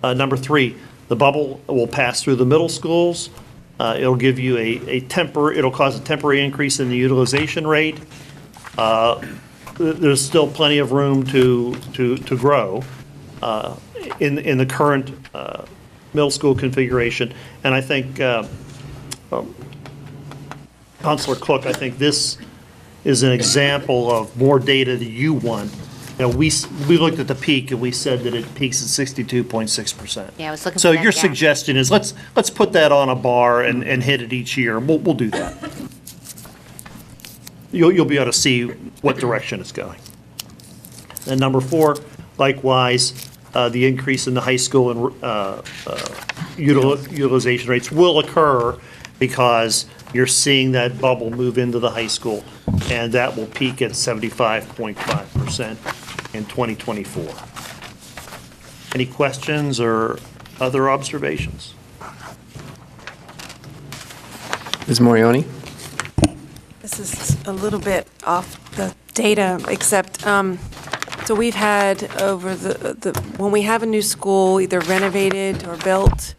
Number three, the bubble will pass through the middle schools. It'll give you it'll cause a temporary increase in the utilization rate. There's still plenty of room to grow in the current middle school configuration. And I think, Counselor Cook, I think this is an example of more data that you want. You know, we looked at the peak and we said that it peaks at 62.6%. Yeah, I was looking for So that your gap. suggestion is let's put that on a bar and hit it each year. We'll do that. You'll be able to see what direction it's going. And number four, likewise, the increase in the high school and utilization rates will occur because you're seeing that bubble move into the high school, and that will peak at 75.5% in 2024. Any questions or other observations? Ms. Morioni? This is a little bit off the data, except, so we've had over when we have a new school, either renovated or built,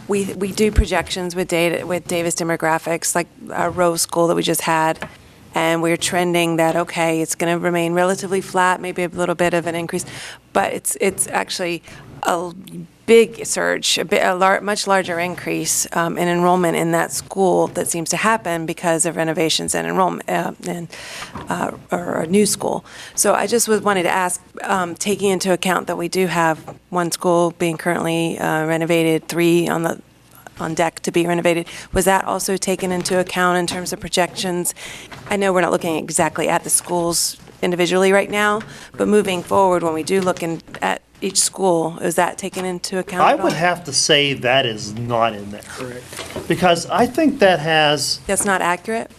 we do projections with data, with Davis demographics, like our Rose School that we just had, and we're trending that, okay, it's going to remain relatively flat, maybe a little bit of an increase, but it's actually big surge, much larger increase in enrollment in that school that seems to happen because of renovations and enrollment or a new school. So I just wanted to ask, taking into account that we do have one school being currently renovated, 3 on deck to be renovated, was that also taken into account in terms of projections? I know we're not looking exactly at the schools individually right now, but moving forward, when we do look at each school, is that taken into account I at all? would have to say that is not in there. Correct. Because I think that has, That's not accurate?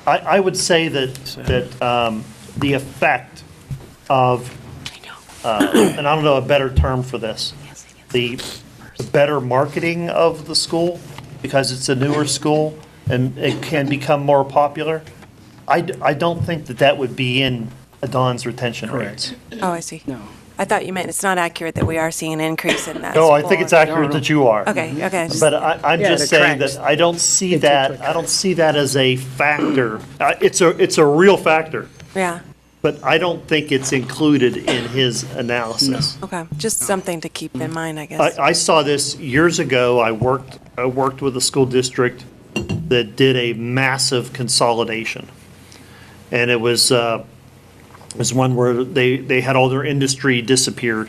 I would say that the effect of, and I don't know a better term for this, the better marketing of the school, because it's a newer school and it can become more popular, I don't think that would be in Don's retention rates. Oh, I see. No. I thought you meant it's not accurate that we are seeing an increase in that. No, I think it's accurate that you are. Okay. But I'm just saying that I don't see that as a factor. It's a real factor, Yeah, but I don't think it's included in his analysis. okay. Just something to keep in mind, I guess. I saw this years ago. I worked with a school district that did a massive consolidation. And it was one where they had all their industry disappeared,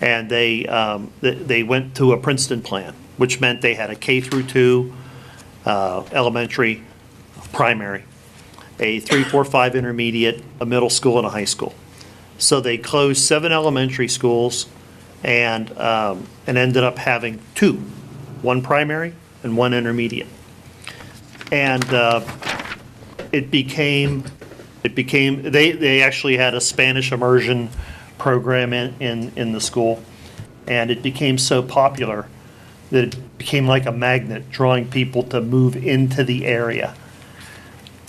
and they went to a Princeton plan, which meant they had a K through 2 elementary, primary, a 3, 4, 5 intermediate, a middle school, and a high school. So they closed 7 elementary schools and ended up having 2, 1 primary and 1 intermediate. And they actually had a Spanish immersion program in the school, and it became so popular that it became like a magnet, drawing people to move into the area.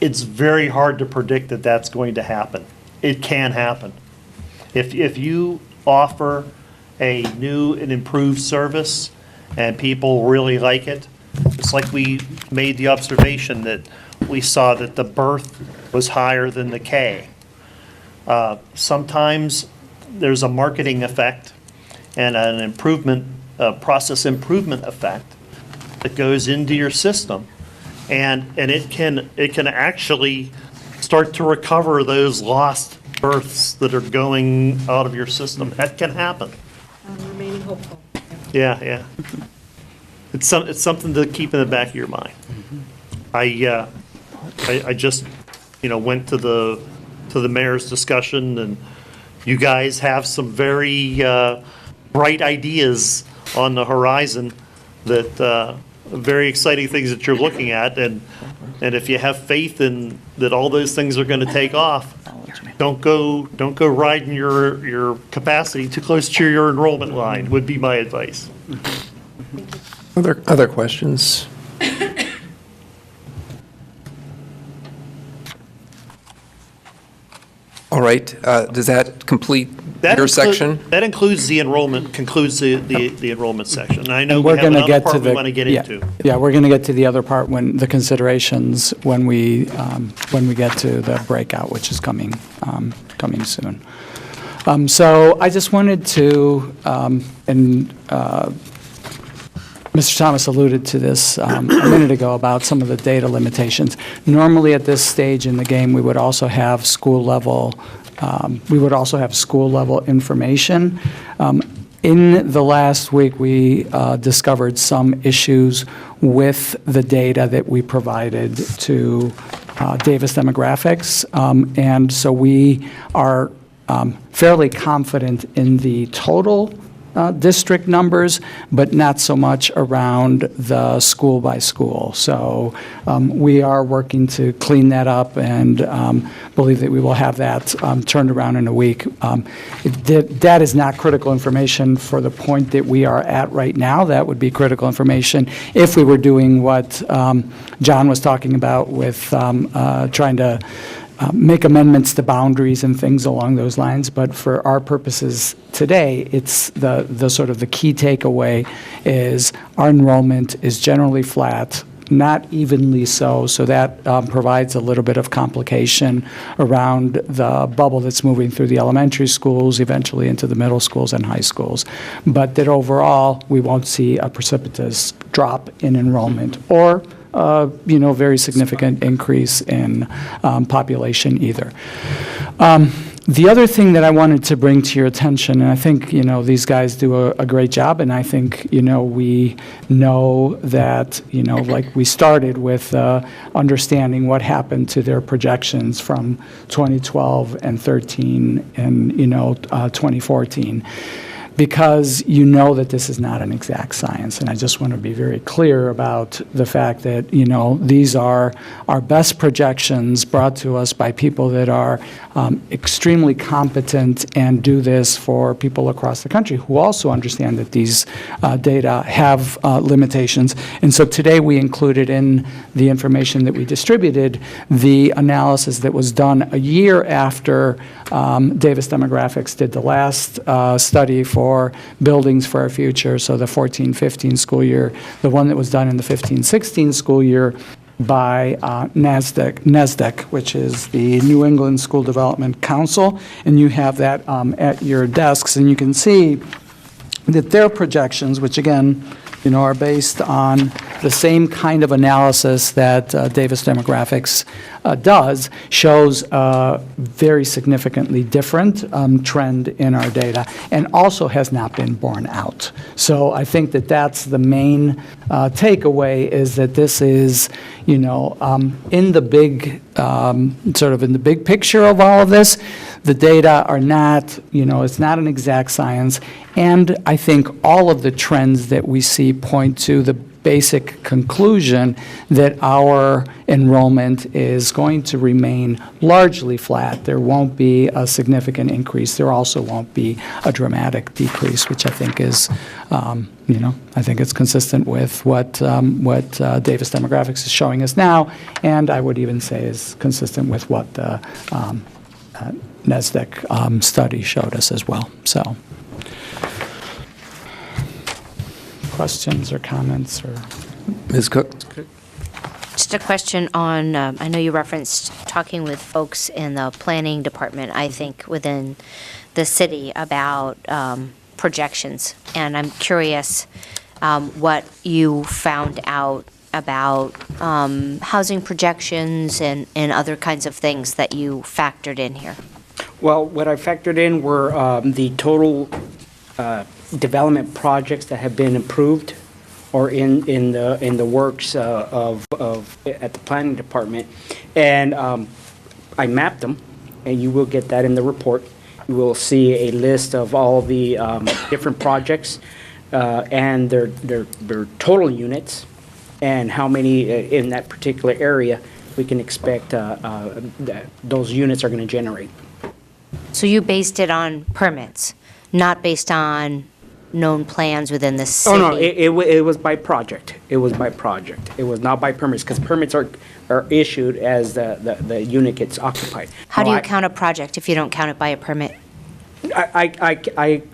It's very hard to predict that that's going to happen. It can happen. If you offer a new and improved service and people really like it, it's like we made the observation that we saw that the birth was higher than the K. Sometimes there's a marketing effect and an improvement, process improvement effect that goes into your system, and it can actually start to recover those lost births that are going out of your system. That can happen. I'm remaining hopeful. Yeah. It's something to keep in the back of your mind. I just, went to the mayor's discussion, and you guys have some very bright ideas on the horizon that very exciting things that you're looking at, and if you have faith in that all those things are going to take off, don't go riding your capacity too close to your enrollment line, would be my advice. Other questions? All right, does that complete your section? That includes the enrollment, concludes the enrollment section. And I know we We're have going to another get to part we the. want to get yeah, into. Yeah, we're going to get to the other part when the considerations, when we get to the breakout, which is coming soon. So I just wanted to, Mr. Thomas alluded to this a minute ago about some of the data limitations. Normally at this stage in the game, we would also have school level information. In the last week, we discovered some issues with the data that we provided to Davis Demographics, and so we are fairly confident in the total district numbers, but not so much around the school by school. So we are working to clean that up and believe that we will have that turned around in a week. That is not critical information for the point that we are at right now. That would be critical information if we were doing what John was talking about with trying to make amendments to boundaries and things along those lines. But for our purposes today, it's the sort of the key takeaway is our enrollment is generally flat not evenly so that provides a little bit of complication around the bubble that's moving through the elementary schools, eventually into the middle schools and high schools. But that overall, we won't see a precipitous drop in enrollment or very significant increase in population either. The other thing that I wanted to bring to your attention, and I think, these guys do a great job, and I think, we know that, like we started with understanding what happened to their projections from 2012 and 13 and, 2014. Because you know that this is not an exact science. And I just want to be very clear about the fact that, these are our best projections brought to us by people that are extremely competent and do this for people across the country who also understand that these data have limitations. And so today we included in the information that we distributed the analysis that was done a year after Davis Demographics did the last study for Buildings for Our Future, so the 14-15 school year, the one that was done in the 15-16 school year by NASDAQ, which is the New England School Development Council, and you have that at your desks, and you can see that their projections, which again, are based on the same kind of analysis that Davis Demographics does, shows a very significantly different trend in our data and also has not been borne out. So I think that that's the main takeaway, is that this is, in the big, sort of in the big picture of all of this, the data are not, it's not an exact science. And I think all of the trends that we see point to the basic conclusion that our enrollment is going to remain largely flat. There won't be a significant increase. There also won't be a dramatic decrease, which I think is, I think it's consistent with what Davis Demographics is showing us now, and I would even say is consistent with what the NASDAQ study showed us as well. So, questions or comments or Ms. Cook? Just a question on, I know you referenced talking with folks in the planning department, I think, within the city about projections. And I'm curious what you found out about housing projections and other kinds of things that you factored in here. Well, what I factored in were the total development projects that have been approved or in the works at the planning department, and I mapped them, and you will get that in the report. You will see a list of all the different projects and their total units and how many in that particular area we can expect that those units are going to generate. So you based it on permits, not based on known plans within the city? Oh, no, it was by project. It was by project. It was not by permits, because permits are issued as the unit gets occupied. How do you count a project if you don't count it by a permit? I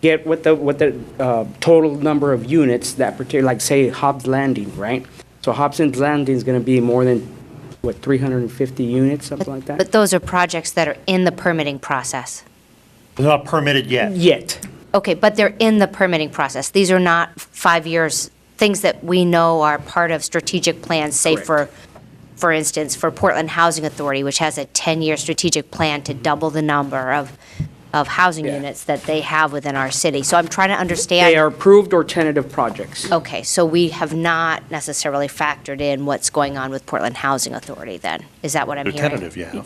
get what the total number of units that particular, like say Hobbs Landing, right? So Hobson's Landing is going to be more than, 350 units, something like that? But those are projects that are in the permitting process. They're not permitted yet. Yet. Okay, but they're in the permitting process. These are not 5 years, things that we know are part of strategic plans, say for instance, for Portland Housing Authority, which has a 10-year strategic plan to double the number of housing units that they have within our city. So I'm trying to understand. They are approved or tentative projects. Okay, so we have not necessarily factored in what's going on with Portland Housing Authority then? Is that what I'm hearing? Tentative, yeah.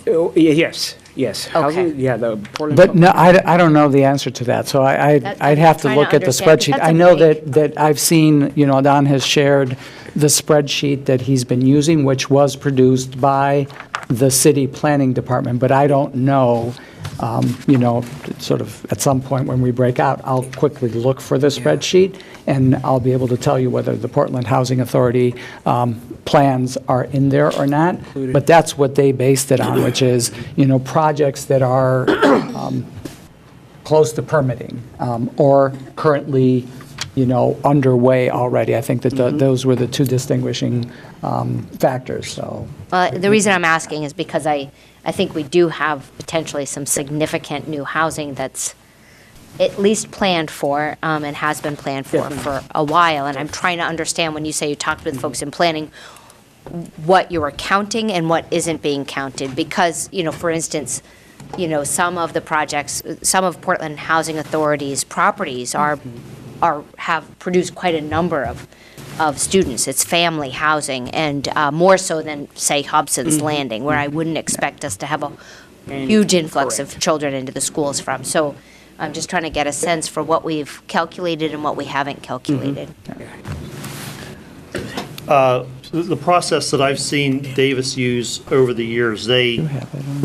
Yes. Okay. Housing, yeah, the Portland. But no, I don't know the answer to that, so I'd have to trying to look at the understand, spreadsheet. but that's I know okay. that I've seen, Don has shared the spreadsheet that he's been using, which was produced by the city planning department, but I don't know, sort of at some point when we break out, I'll quickly look for the spreadsheet, and I'll be able to tell you whether the Portland Housing Authority plans are in there or not. But that's what they based it on, which is, projects that are close to permitting or currently underway already. I think that those were the two distinguishing factors, so. Well, the reason I'm asking is because I think we do have potentially some significant new housing that's at least planned for and has been planned for a while. And I'm trying to understand, when you say you talked with folks in planning, what you are counting and what isn't being counted. Because, for instance, some of the projects, some of Portland Housing Authority's properties have produced quite a number of students. It's family housing, and more so than, say, Hobson's Landing, where I wouldn't expect us to have a huge influx of children into the schools from. So I'm just trying to get a sense for what we've calculated and what we haven't calculated. The process that I've seen Davis use over the years, they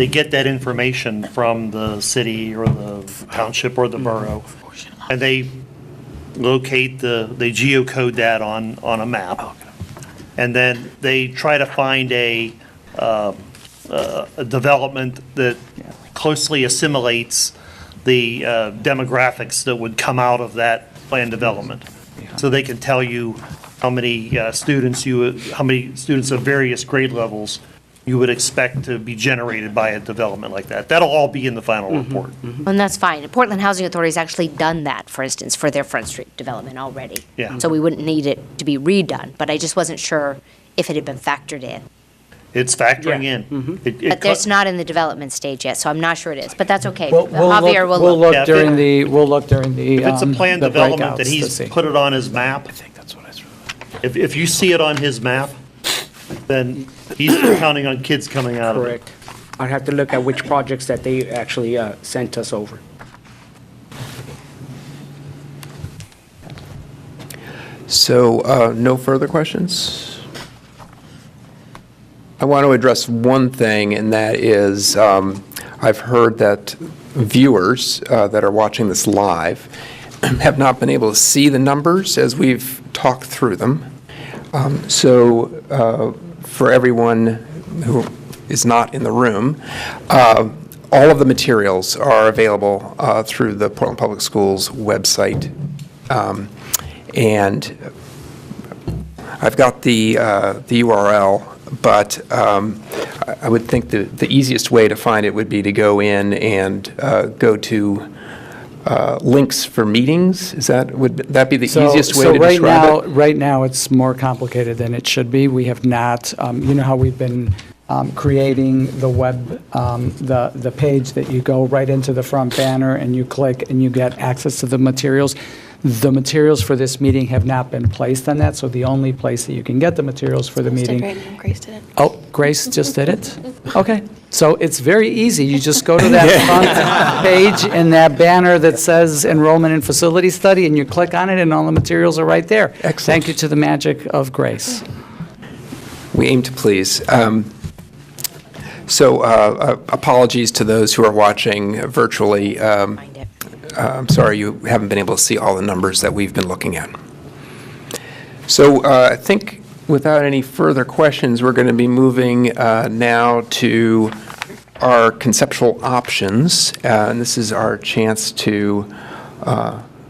get that information from the city or the township or the borough, and they locate they geocode that on a map, and then they try to find a development that closely assimilates the demographics that would come out of that planned development. So they can tell you how many students of various grade levels you would expect to be generated by a development like that. That'll all be in the final report. And that's fine. Portland Housing Authority has actually done that, for instance, for their Front Street development already. Yeah. So we wouldn't need it to be redone, but I just wasn't sure if it had been factored in. It's factoring in. But it's not in the development stage yet, so I'm not sure it is, but that's okay. We'll Javier will We'll look. look during the, If it's a planned the development that breakouts to he's see. put it on his map, if you see it on his map, then he's counting on kids coming out of it. Correct. I'd have to look at which projects that they actually sent us over. So, no further questions? I want to address one thing, and that is, I've heard that viewers that are watching this live have not been able to see the numbers as we've talked through them. So, for everyone who is not in the room, all of the materials are available through the Portland Public Schools website. And I've got the URL, but I would think the easiest way to find it would be to go in and go to links for meetings. Would that be the easiest way to describe it? Right now, it's more complicated than it should be. We have not, you know how we've been creating the web, the page that you go right into the front banner and you click and you get access to the materials. The materials for this meeting have not been placed on that, so the only place that you can get the materials for the meeting. Grace did it. Oh, Grace just did it? Okay. So it's very easy. You just go to that front page and that banner that says Enrollment and Facility Study, and you click on it, and all the materials are right there. Excellent. Thank you to the magic of Grace. We aim to please. So apologies to those who are watching virtually. I'm sorry you haven't been able to see all the numbers that we've been looking at. So I think without any further questions, we're going to be moving now to our conceptual options. And this is our chance to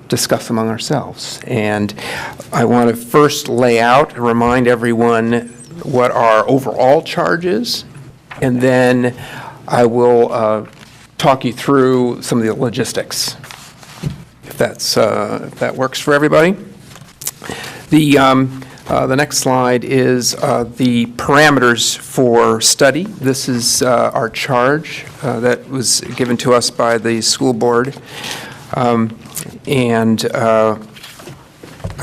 discuss among ourselves. And I want to first lay out and remind everyone what our overall charge is. And then I will talk you through some of the logistics, if that works for everybody. The next slide is the parameters for study. This is our charge that was given to us by the school board. And I'd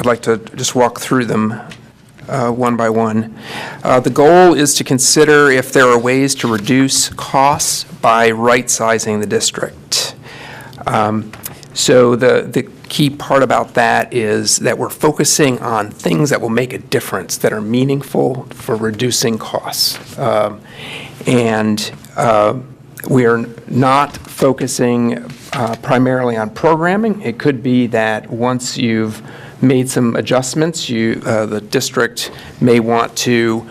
like to just walk through them one by one. The goal is to consider if there are ways to reduce costs by right-sizing the district. So the key part about that is that we're focusing on things that will make a difference, that are meaningful for reducing costs. And we are not focusing primarily on programming. It could be that once you've made some adjustments, the district may want to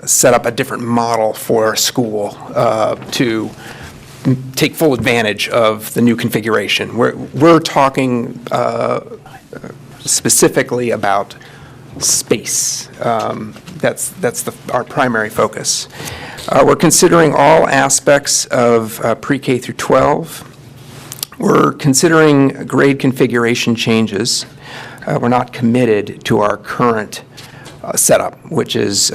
set up a different model for a school to take full advantage of the new configuration. We're talking specifically about space. That's our primary focus. We're considering all aspects of pre-K through 12. We're considering grade configuration changes. We're not committed to our current setup, which is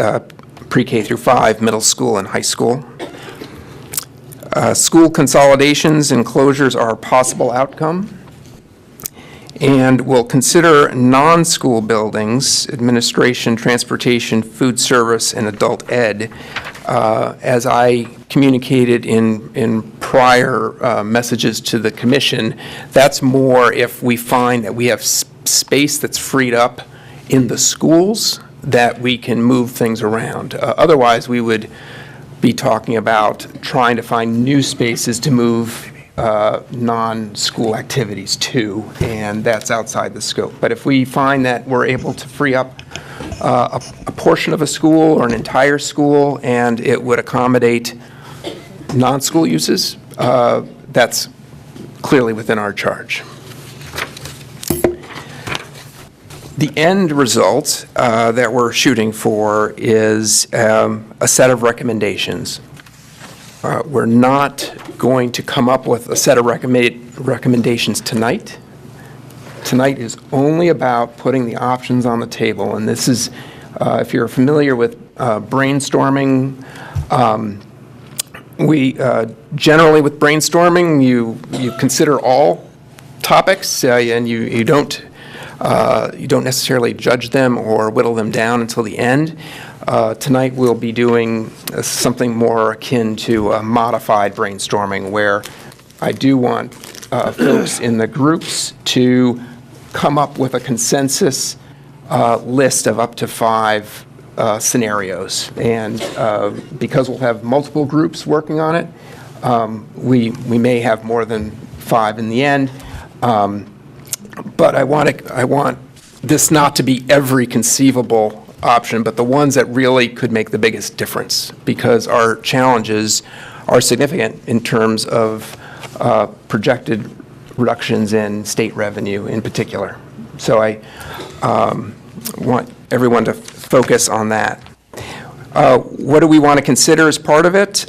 pre-K through 5, middle school and high school. School consolidations and closures are a possible outcome. And we'll consider non-school buildings, administration, transportation, food service, and adult ed. As I communicated in prior messages to the commission, that's more if we find that we have space that's freed up in the schools that we can move things around. Otherwise, we would be talking about trying to find new spaces to move non-school activities to, and that's outside the scope. But if we find that we're able to free up a portion of a school or an entire school and it would accommodate non-school uses, that's clearly within our charge. The end result that we're shooting for is a set of recommendations. We're not going to come up with a set of recommendations tonight. Tonight is only about putting the options on the table, and this is, if you're familiar with brainstorming, we generally with brainstorming, you consider all topics, and you don't necessarily judge them or whittle them down until the end. Tonight we'll be doing something more akin to modified brainstorming, where I do want folks in the groups to come up with a consensus list of up to 5 scenarios. And because we'll have multiple groups working on it, we may have more than 5 in the end. But I want this not to be every conceivable option, but the ones that really could make the biggest difference, because our challenges are significant in terms of projected reductions in state revenue in particular. So I want everyone to focus on that. What do we want to consider as part of it?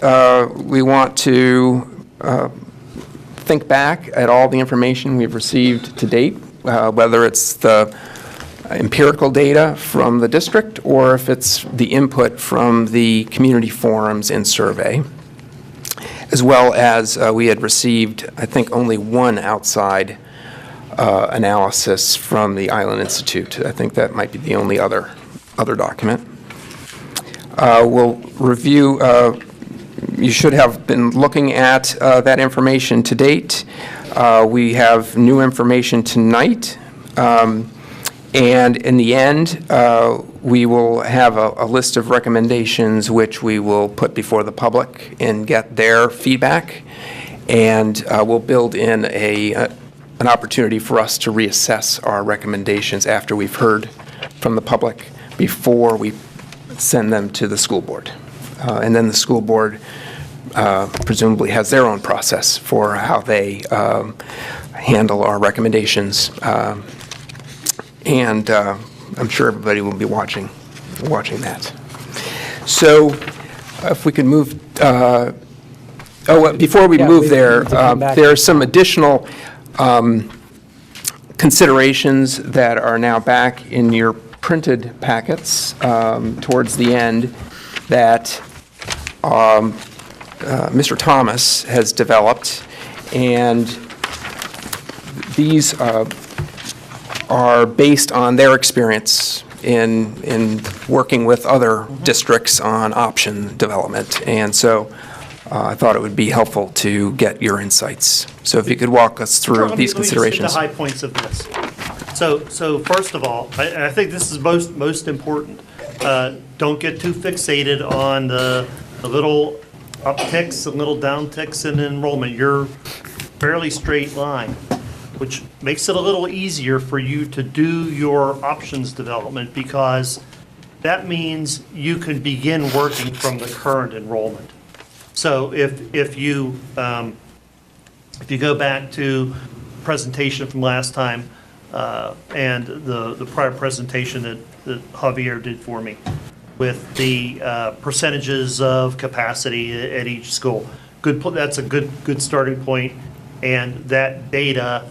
We want to think back at all the information we've received to date, whether it's the empirical data from the district or if it's the input from the community forums and survey, as well as we had received, I think, only one outside analysis from the Island Institute. I think that might be the only other document. We'll review, you should have been looking at that information to date. We have new information tonight. And in the end, we will have a list of recommendations which we will put before the public and get their feedback. And we'll build in an opportunity for us to reassess our recommendations after we've heard from the public before we send them to the school board. And then the school board presumably has their own process for how they handle our recommendations. And I'm sure everybody will be watching that. So if we can move, before we move there, there are some additional considerations that are now back in your printed packets towards the end that Mr. Thomas has developed, and these are based on their experience in working with other districts on option development. And so I thought it would be helpful to get your insights. So if you could walk us through these considerations. Let me just hit the high points of this. So first of all, I think this is most important. Don't get too fixated on the little upticks and little downticks in enrollment. You're fairly straight line, which makes it a little easier for you to do your options development, because that means you can begin working from the current enrollment. So if you go back to presentation from last time, and the prior presentation that Javier did for me with the percentages of capacity at each school. That's a good starting point, and that data,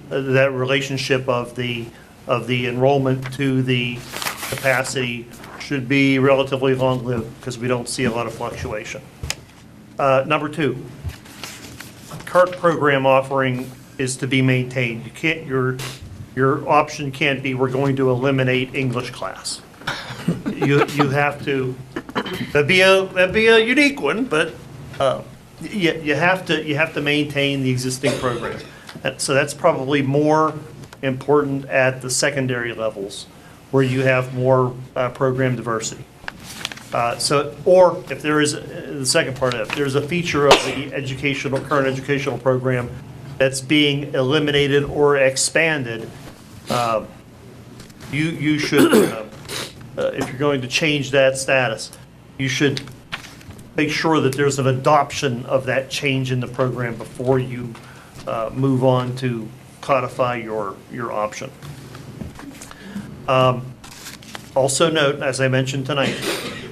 that relationship of the enrollment to the capacity should be relatively long-lived because we don't see a lot of fluctuation. Number 2, current program offering is to be maintained. You can't, your option can't be we're going to eliminate English class. You have to, that'd be a unique one, but you have to maintain the existing program. So that's probably more important at the secondary levels where you have more program diversity. Or if there is, the second part of it, if there's a feature of the current educational program that's being eliminated or expanded, you should, if you're going to change that status, you should make sure that there's an adoption of that change in the program before you move on to codify your option. Also note, as I mentioned tonight,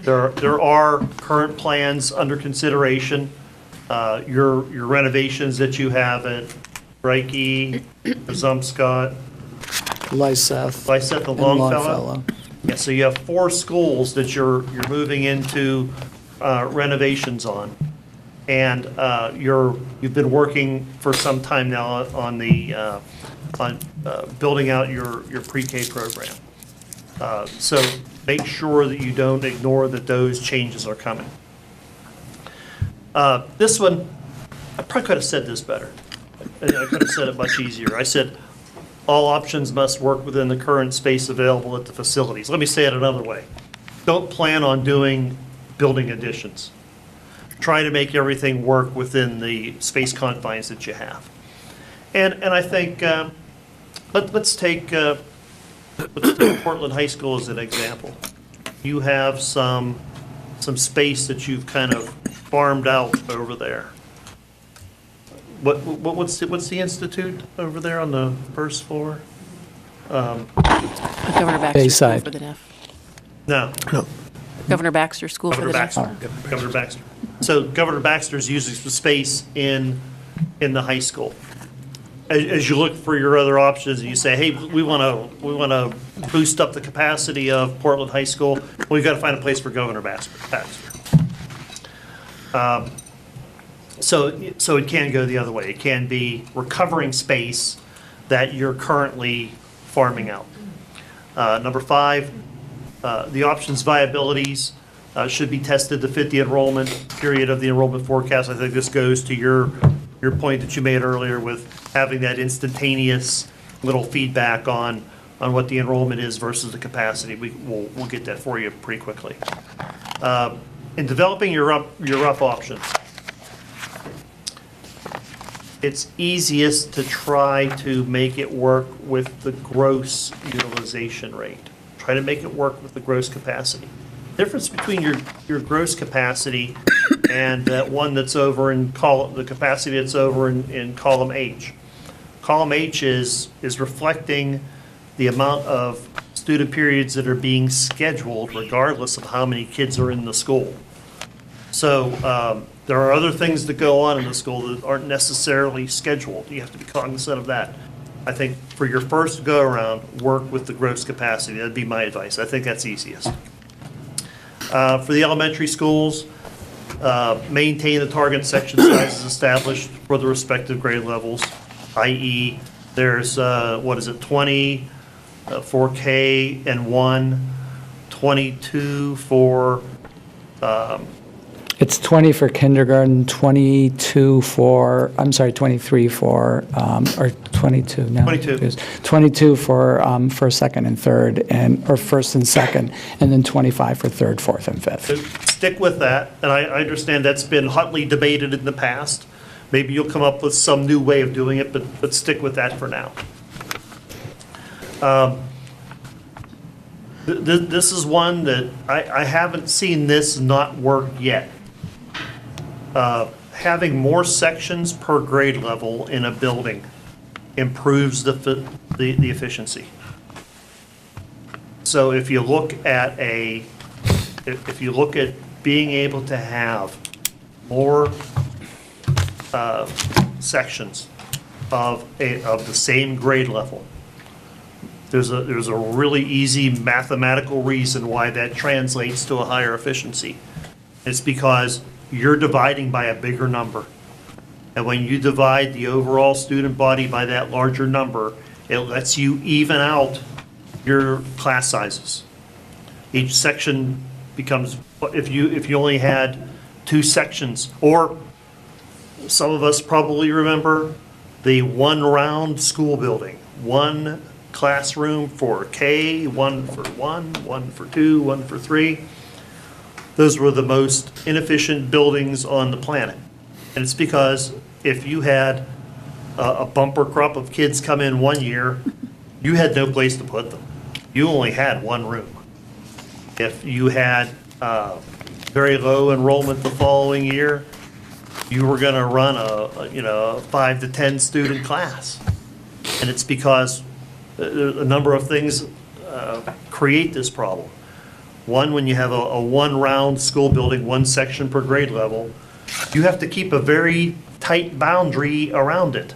there are current plans under consideration. Your renovations that you have at Reiki, Zumscott, Lyseth, and Longfellow. Yeah, so you have 4 schools that you're moving into renovations on, and you've been working for some time now on building out your pre-K program. So make sure that you don't ignore that those changes are coming. This one, I probably could have said this better. I could have said it much easier. I said, all options must work within the current space available at the facilities. Let me say it another way. Don't plan on doing building additions. Try to make everything work within the space confines that you have. And I think, let's take Portland High School as an example. You have some space that you've kind of farmed out over there. What's the institute over there on the first floor? Governor Baxter Bayside. School for the Deaf. No. Governor Baxter School for the Deaf. Governor Baxter. So Governor Baxter's using some space in the high school. As you look for your other options, and you say, hey, we want to boost up the capacity of Portland High School, well, we've got to find a place for Governor Baxter. So it can go the other way. It can be recovering space that you're currently farming out. Number 5, the options viabilities should be tested to fit the enrollment period of the enrollment forecast. I think this goes to your point that you made earlier with having that instantaneous little feedback on what the enrollment is versus the capacity. We'll get that for you pretty quickly. In developing your rough options, it's easiest to try to make it work with the gross utilization rate. Try to make it work with the gross capacity. Difference between your gross capacity and that one that's over in the capacity that's over in column H. Column H is reflecting the amount of student periods that are being scheduled regardless of how many kids are in the school. So there are other things that go on in the school that aren't necessarily scheduled. You have to be cognizant of that. I think for your first go-around, work with the gross capacity. That'd be my advice. I think that's easiest. For the elementary schools, maintain the target section sizes established for the respective grade levels, i.e. there's, 20 for K and 1, 22 for... It's 20 for kindergarten, 23 for, or 22, no. 22. 22 for first, second, and third, or first and second, and then 25 for third, fourth, and fifth. So stick with that, and I understand that's been hotly debated in the past. Maybe you'll come up with some new way of doing it, but stick with that for now. This is one that I haven't seen this not work yet. Having more sections per grade level in a building improves the efficiency. So if you look at being able to have more sections of the same grade level, there's a really easy mathematical reason why that translates to a higher efficiency. It's because you're dividing by a bigger number. And when you divide the overall student body by that larger number, it lets you even out your class sizes. Each section becomes, if you only had 2 sections, or some of us probably remember the one round school building, one classroom for K, one for 1, one for 2, one for 3. Those were the most inefficient buildings on the planet. And it's because if you had a bumper crop of kids come in one year, you had no place to put them. You only had one room. If you had very low enrollment the following year, you were going to run a 5 to 10 student class. And it's because a number of things create this problem. One, when you have a one-round school building, one section per grade level, you have to keep a very tight boundary around it.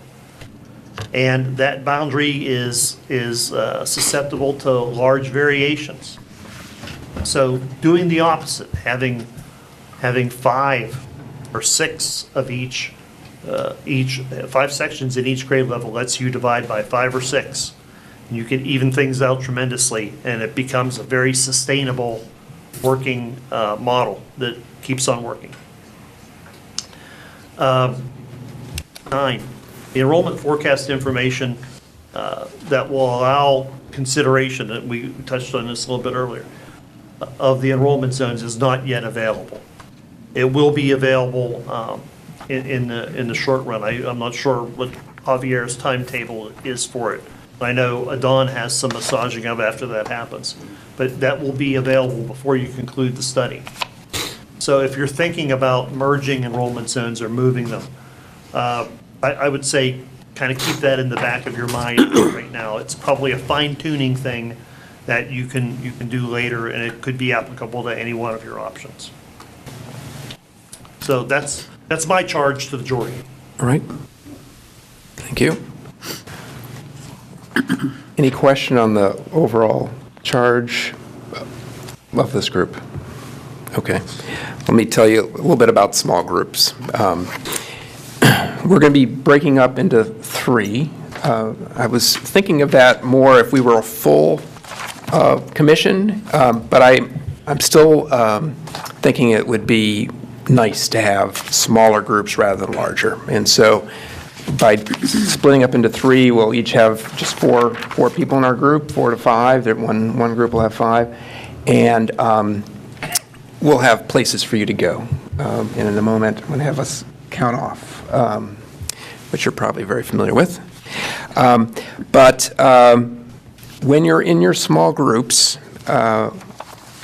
And that boundary is susceptible to large variations. So doing the opposite, having 5 or 6 of each 5 sections in each grade level lets you divide by 5 or 6. You can even things out tremendously, and it becomes a very sustainable working model that keeps on working. 9, the enrollment forecast information that will allow consideration, and we touched on this a little bit earlier, of the enrollment zones is not yet available. It will be available in the short run. I'm not sure what Javier's timetable is for it. I know Adon has some massaging of after that happens, but that will be available before you conclude the study. So if you're thinking about merging enrollment zones or moving them, I would say kind of keep that in the back of your mind right now. It's probably a fine-tuning thing that you can do later, and it could be applicable to any one of your options. So that's my charge to the jury. All right. Thank you. Any question on the overall charge of this group? Okay. Let me tell you a little bit about small groups. We're going to be breaking up into 3. I was thinking of that more if we were a full commission, but I'm still thinking it would be nice to have smaller groups rather than larger. And so by splitting up into 3, we'll each have just four people in our group, 4 to 5. One group will have 5. And we'll have places for you to go. And in a moment, I'm going to have us count off, which you're probably very familiar with. But when you're in your small groups,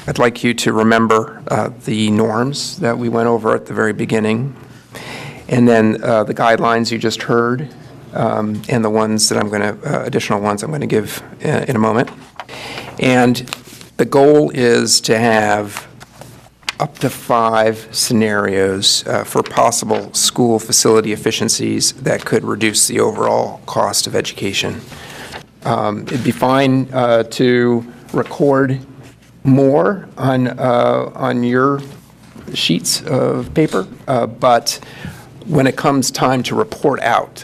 I'd like you to remember the norms that we went over at the very beginning, and then the guidelines you just heard, and the ones that I'm going to, additional ones I'm going to give in a moment. And the goal is to have up to 5 scenarios for possible school facility efficiencies that could reduce the overall cost of education. It'd be fine to record more on your sheets of paper, but when it comes time to report out,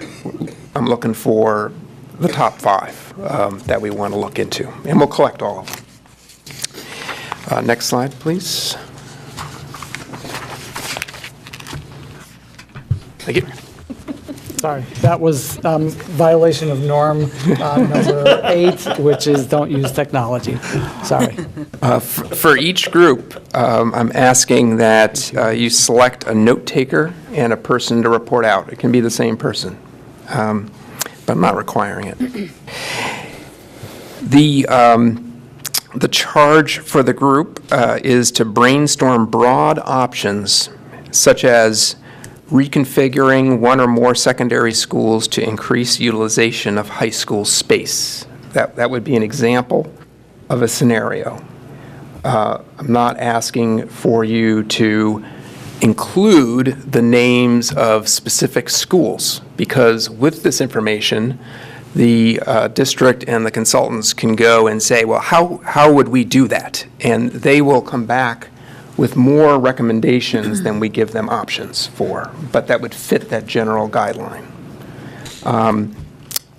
I'm looking for the top 5 that we want to look into, and we'll collect all of them. Next slide, please. Thank you. Sorry, that was violation of norm number 8, which is don't use technology. Sorry. For each group, I'm asking that you select a note taker and a person to report out. It can be the same person, but I'm not requiring it. The charge for the group is to brainstorm broad options, such as reconfiguring one or more secondary schools to increase utilization of high school space. That would be an example of a scenario. I'm not asking for you to include the names of specific schools, because with this information, the district and the consultants can go and say, well, how would we do that? And they will come back with more recommendations than we give them options for, but that would fit that general guideline.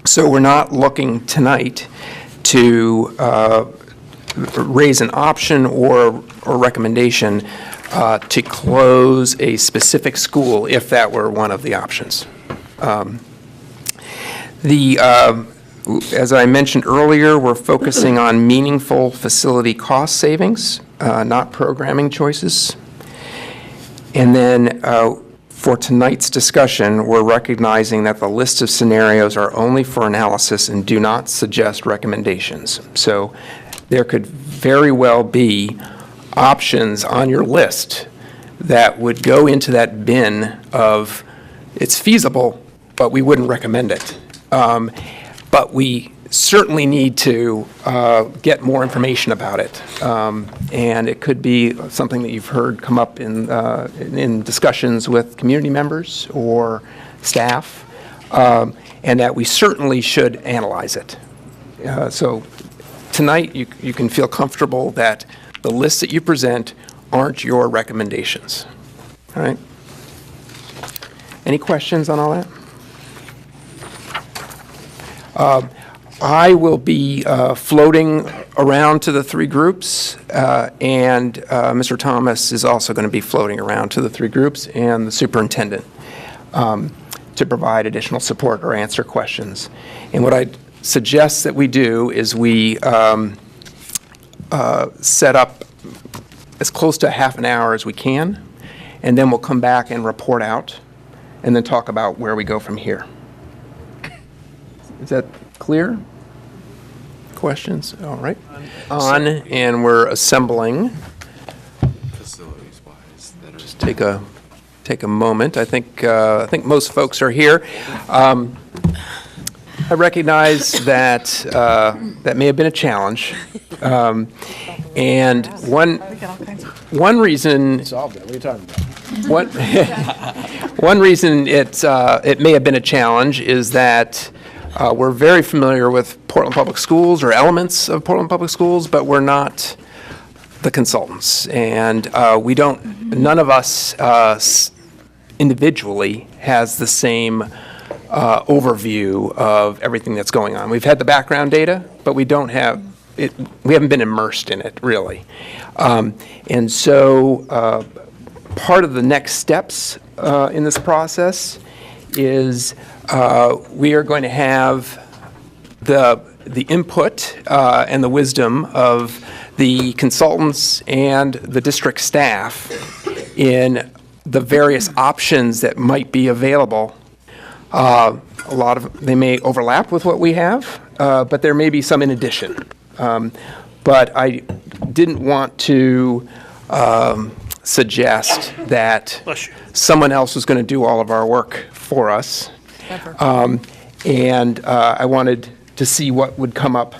So we're not looking tonight to raise an option or recommendation to close a specific school if that were one of the options. As I mentioned earlier, we're focusing on meaningful facility cost savings, not programming choices. And then for tonight's discussion, we're recognizing that the list of scenarios are only for analysis and do not suggest recommendations. So there could very well be options on your list that would go into that bin of it's feasible, but we wouldn't recommend it. But we certainly need to get more information about it. And it could be something that you've heard come up in discussions with community members or staff, and that we certainly should analyze it. So tonight, you can feel comfortable that the lists that you present aren't your recommendations. All right? Any questions on all that? I will be floating around to the three groups, and Mr. Thomas is also going to be floating around to the three groups and the superintendent to provide additional support or answer questions. And what I suggest that we do is we set up as close to half an hour as we can, and then we'll come back and report out, and then talk about where we go from here. Is that clear? Questions? All right. And we're assembling. Facilities-wise, that are Just take a moment. I think most folks are here. I recognize that that may have been a challenge, and one reason. Solved it. What are you talking about? One reason it may have been a challenge is that we're very familiar with Portland Public Schools or elements of Portland Public Schools, but we're not the consultants, and none of us individually has the same overview of everything that's going on. We've had the background data, but we don't have it. We haven't been immersed in it really, and so part of the next steps in this process is we are going to have the input and the wisdom of the consultants and the district staff in the various options that might be available. A lot of they may overlap with what we have, but there may be some in addition. But I didn't want to suggest that someone else was going to do all of our work for us. And I wanted to see what would come up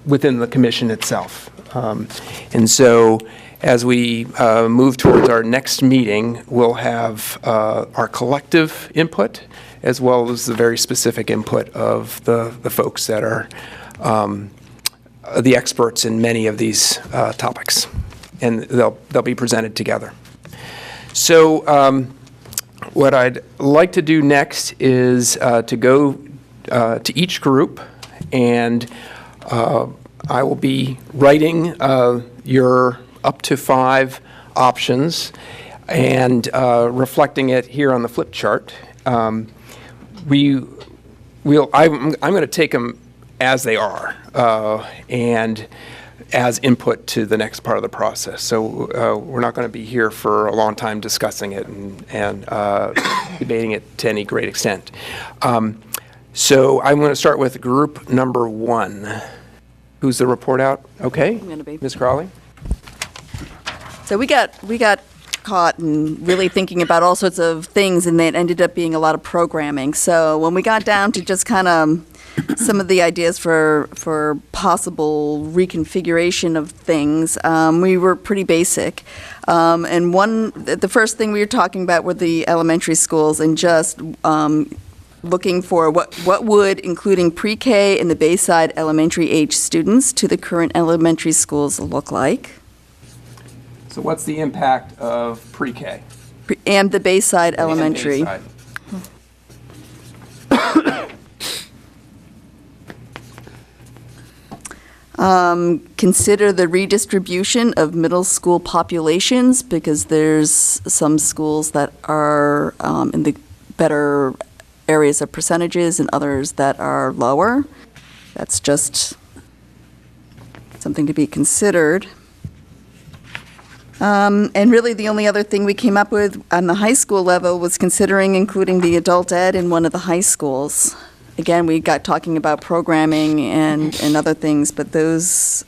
within the commission itself. And so as we move towards our next meeting, we'll have our collective input as well as the very specific input of the folks that are the experts in many of these topics. And they'll be presented together. So what I'd like to do next is to go to each group, and I will be writing your up to 5 options and reflecting it here on the flip chart. I'm going to take them as they are and as input to the next part of the process. So we're not going to be here for a long time discussing it and debating it to any great extent. So I'm going to start with group number 1. Who's the report out? Okay. I'm going to be. Ms. Crowley? So we got caught in really thinking about all sorts of things, and it ended up being a lot of programming. So when we got down to just kind of some of the ideas for possible reconfiguration of things, we were pretty basic. And the first thing we were talking about were the elementary schools, and just looking for what would, including pre-K and the Bayside elementary age students to the current elementary schools look like. So what's the impact of pre-K? And the Bayside elementary. Bayside. Consider the redistribution of middle school populations, because there's some schools that are in the better areas of percentages and others that are lower. That's just something to be considered. And really, the only other thing we came up with on the high school level was considering including the adult ed in one of the high schools. Again, we got talking about programming and other things, but those,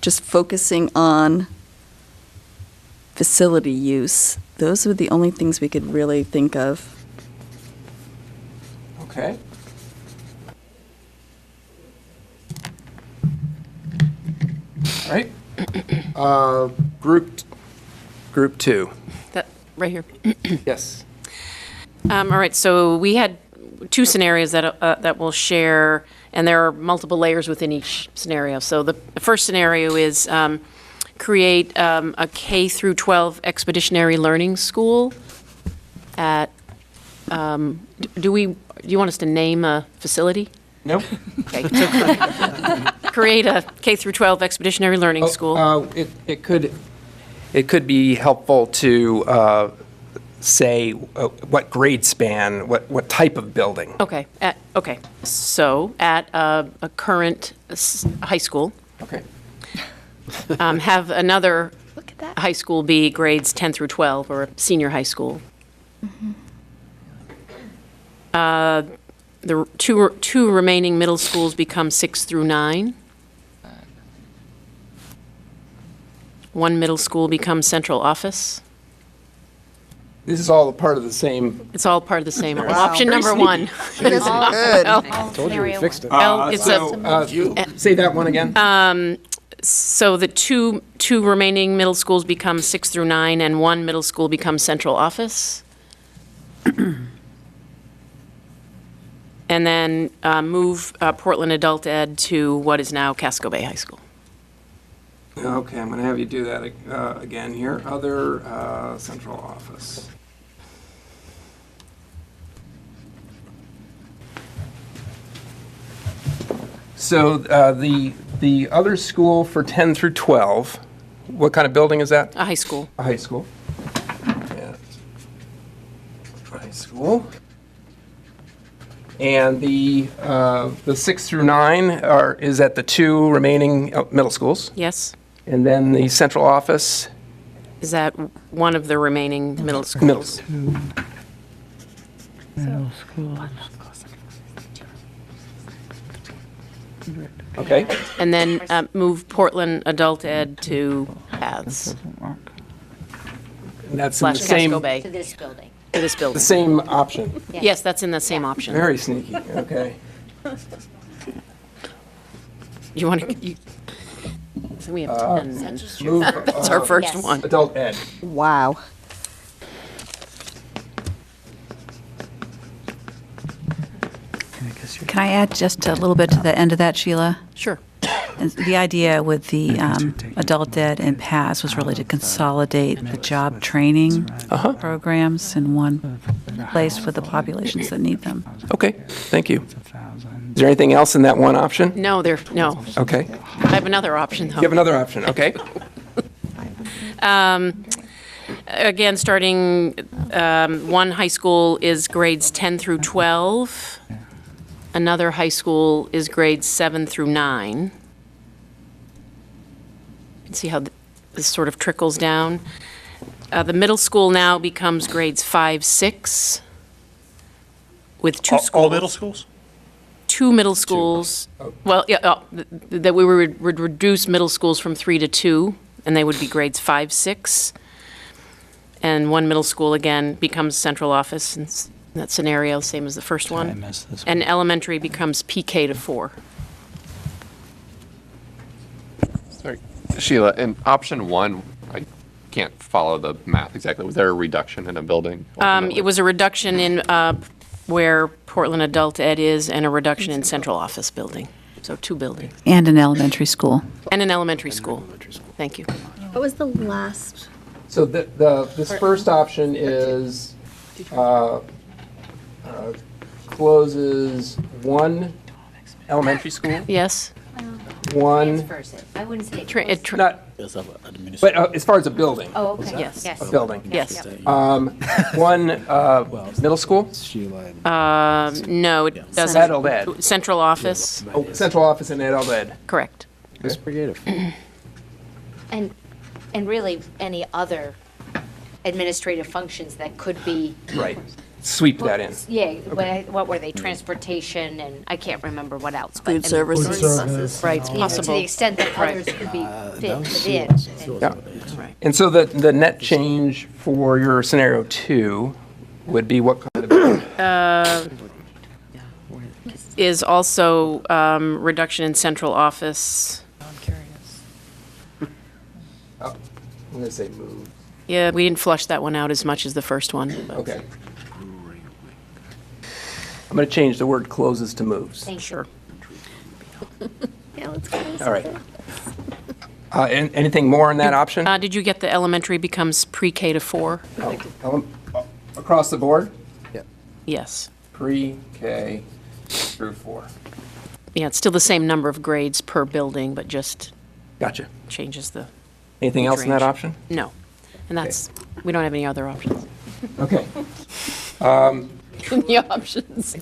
just focusing on facility use, those were the only things we could really think of. Okay. All right. Group 2. That, right here. Yes. All right, so we had two scenarios that we'll share, and there are multiple layers within each scenario. So the first scenario is create a K through 12 expeditionary learning school at, do you want us to name a facility? Nope. Okay, so create a K through 12 expeditionary learning school. It could be helpful to say what grade span, what type of building. Okay, so at a current high school. Okay. Have another high school be grades 10 through 12, or a senior high school. The two remaining middle schools become 6 through 9. One middle school becomes central office. This is all a part of the same. It's all part of the same. Wow. Option Very number sneaky. one. Good. Told you we fixed it. Say that one again. So the two remaining middle schools become 6 through 9, and one middle school becomes central office. And then move Portland Adult Ed to what is now Casco Bay High School. Okay, I'm going to have you do that again here. Other central office. So the other school for 10 through 12, what kind of building is that? A high school. A high school. Yeah. High school. And the 6 through 9 is at the two remaining middle schools? Yes. And then the central office? Is that one of the remaining middle schools? Middle school. Okay. And then move Portland Adult Ed to Paths. And that's in the / same, Casco Bay. To this building. To this building. the same option. Yes, that's in the same option. Very sneaky, okay. You want to, so we have 10 then. Move, That's our first Yes. one. adult ed. Wow. Can I add just a little bit to the end of that, Sheila? Sure. And the idea with the adult ed and PAS was really to consolidate the job training programs in one place for the populations that need them. Okay, thank you. Is there anything else in that one option? No, no. Okay. I have another option, though. You have another option, okay. Again, starting, one high school is grades 10 through 12. Another high school is grades 7 through 9. You can see how this sort of trickles down. The middle school now becomes grades 5, 6, with two schools. All middle schools? Two middle schools. Well, yeah, that we would reduce middle schools from 3 to 2, and they would be grades 5, 6. And one middle school, again, becomes central office in that scenario, same as the first one. And elementary becomes PK to 4. Sorry, Sheila, in option 1, I can't follow the math exactly. Was there a reduction in a building? It was a reduction in where Portland Adult Ed is and a reduction in central office building. So 2 buildings. And an elementary school. And an elementary school. Thank you. What was the last? So this first option is closes 1 elementary school. Yes. 1. I wouldn't say. Not, but as far as a building. Oh, okay. Yes. A building. Yes. 1 middle school. No, it doesn't. Adult Ed. Central office. Oh, central office and adult ed. Correct. That's creative. And really, any other administrative functions that could be. Right. Sweep that in. Yeah, what were they, transportation, and I can't remember what else. but Food I mean, services. Right, To the possible. extent that others could be fit within. Yeah. And so the net change for your scenario 2 would be what kind of? Is also reduction in central office. I'm going to say move. Yeah, we didn't flush that one out as much as the first one. but- Okay. I'm going to change the word closes to moves. Thank you. Sure. Yeah, let's go. All right. Anything more on that option? Did you get the elementary becomes pre-K to 4? Across the board? Yes. Pre-K through 4. Yeah, it's still the same number of grades per building, but just Gotcha. changes the. Anything else in that range. option? No. And that's, we don't have any other options. Okay. Any options?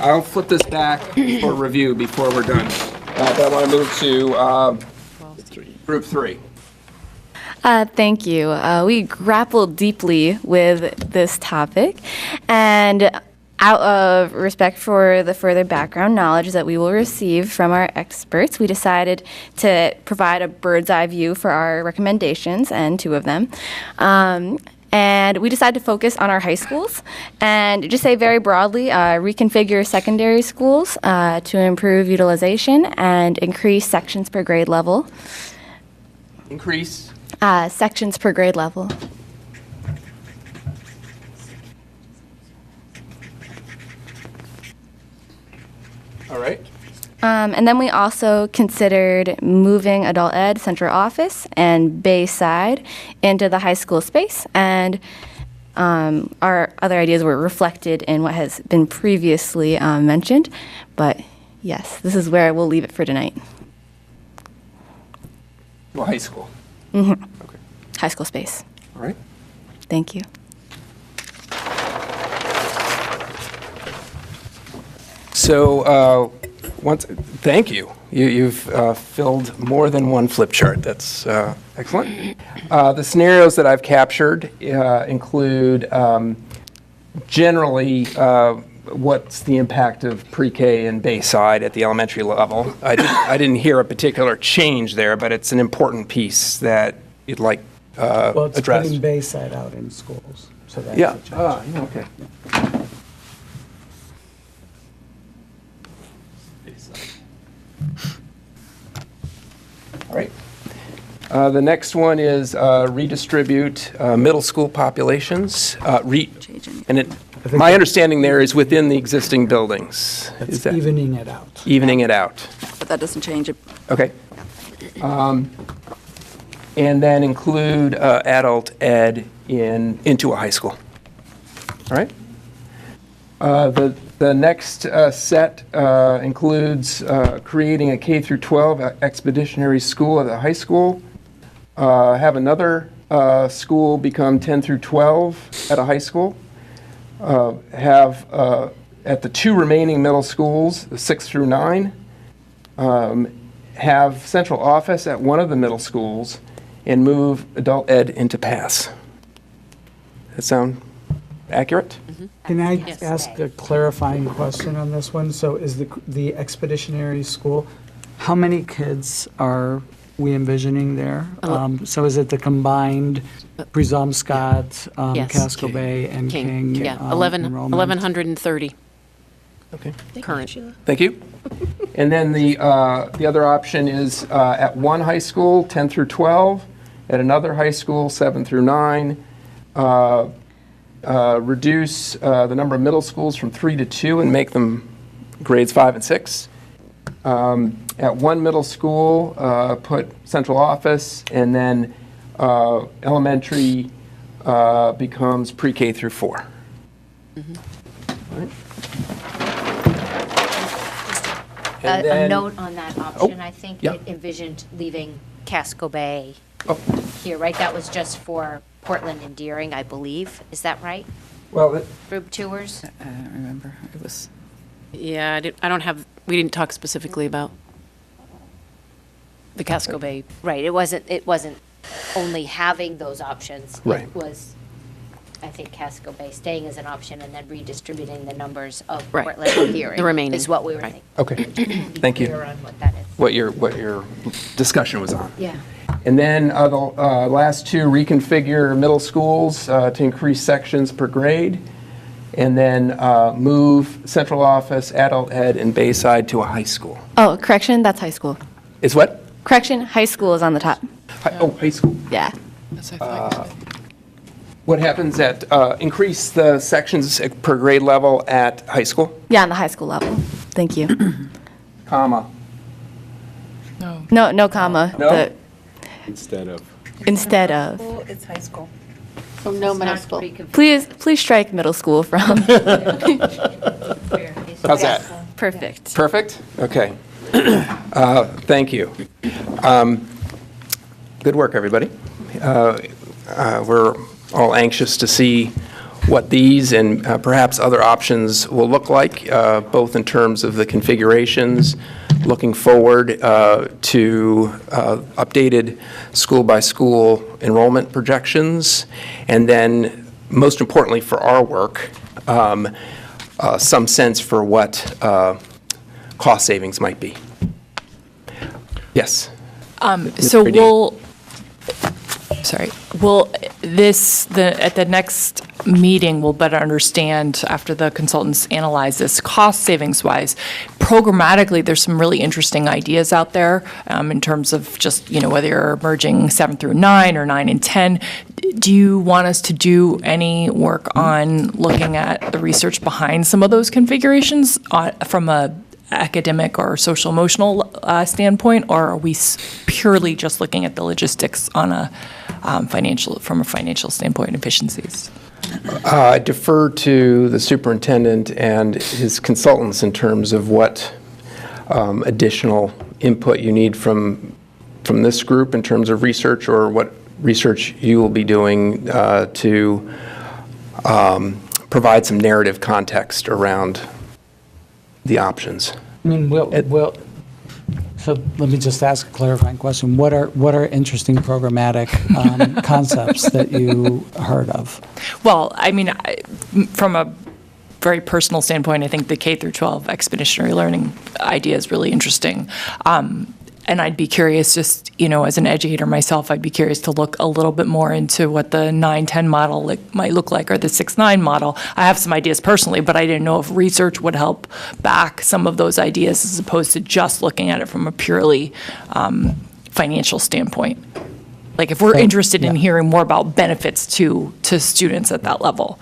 I'll flip this back for review before we're done. But I want to move to group 3. Thank you. We grappled deeply with this topic, and out of respect for the further background knowledge that we will receive from our experts, we decided to provide a bird's eye view for our recommendations, and 2 of them. And we decided to focus on our high schools and just say very broadly, reconfigure secondary schools to improve utilization and increase sections per grade level. Increase? Sections per grade level. All right. And then we also considered moving adult ed central office and Bayside into the high school space. And our other ideas were reflected in what has been previously mentioned. But yes, this is where we'll leave it for tonight. Well, high school. Mm-hmm. Okay. High school space. All right. Thank you. So, thank you. You've filled more than one flip chart. That's excellent. The scenarios that I've captured include generally what's the impact of pre-K and Bayside at the elementary level. I didn't hear a particular change there, but it's an important piece that you'd like Well, it's addressed. putting Bayside out in schools, so that's Yeah. a change. Yeah, okay. All right. The next one is redistribute middle school populations. My understanding there is within the existing buildings. Is That's that evening it out. evening it out? But that doesn't change it. Okay. And then include adult ed into a high school. All right? The next set includes creating a K through 12 expeditionary school at the high school, have another school become 10 through 12 at a high school, have at the 2 remaining middle schools, 6 through 9, have central office at one of the middle schools, and move adult ed into pass. That sound accurate? Can I ask a clarifying question on this one? So is the expeditionary school, how many kids are we envisioning there? So is it the combined Presumpscott, Yes. Casco Bay, and King? Yeah, enrollment? 1,130 Okay. current. Thank you. And then the other option is at one high school, 10 through 12, at another high school, 7 through 9, reduce the number of middle schools from 3 to 2 and make them grades 5 and 6. At one middle school, put central office, and then elementary becomes pre-K through 4. Right. A note on that option, I think yeah. it envisioned leaving Casco Bay Oh. here, right? That was just for Portland and Deering, I believe. Is that right? Well, Group tours? I don't remember. It was. Yeah, we didn't talk specifically about the Casco Bay. Right, it wasn't only having those options. Right. It was, I think, Casco Bay staying as an option and then redistributing the numbers of Right. Portland and Deering. The remaining. Is what we were Right. thinking. okay. Thank you. Clear on what that is. What your discussion was on. Yeah. And then the last two, reconfigure middle schools to increase sections per grade. And then move central office, adult ed, and Bayside to a high school. Oh, correction, that's high school. Is what? Correction, high school is on the top. High school. Yeah. What happens at, increase the sections per grade level at high school? Yeah, on the high school level. Thank you. Comma. No comma. No? Instead of. Instead of. It's high school. So no middle school. Please strike middle school from. How's that? Perfect. Perfect? Okay. Thank you. Good work, everybody. We're all anxious to see what these and perhaps other options will look like, both in terms of the configurations, looking forward to updated school-by-school enrollment projections, and then, most importantly for our work, some sense for what cost savings might be. Yes? So at the next meeting, we'll better understand, after the consultants analyze this, cost savings wise. Programmatically, there's some really interesting ideas out there in terms of just, whether you're merging 7 through 9 or 9 and 10. Do you want us to do any work on looking at the research behind some of those configurations from a academic or social emotional standpoint, or are we purely just looking at the logistics on a from a financial standpoint, efficiencies? I defer to the superintendent and his consultants in terms of what additional input you need from this group in terms of research, or what research you will be doing to provide some narrative context around the options. I mean, so let me just ask a clarifying question. What are interesting programmatic concepts that you heard of? Well, I mean, from a very personal standpoint, I think the K through 12 expeditionary learning idea is really interesting. And I'd be curious, just, as an educator myself, I'd be curious to look a little bit more into what the 9-10 model might look like, or the 6-9 model. I have some ideas personally, but I didn't know if research would help back some of those ideas as opposed to just looking at it from a purely financial standpoint. Like, if we're interested in hearing more about benefits to students at that level,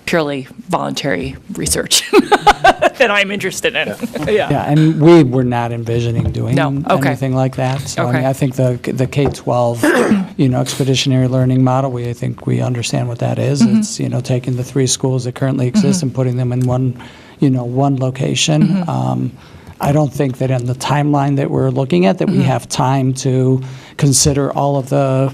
purely voluntary research that I'm interested in. Yeah, and we were not envisioning doing anything like that. So I mean, I think the K-12, expeditionary learning model, I think we understand what that is. It's, taking the 3 schools that currently exist and putting them in one location. I don't think that in the timeline that we're looking at that we have time to consider all of the,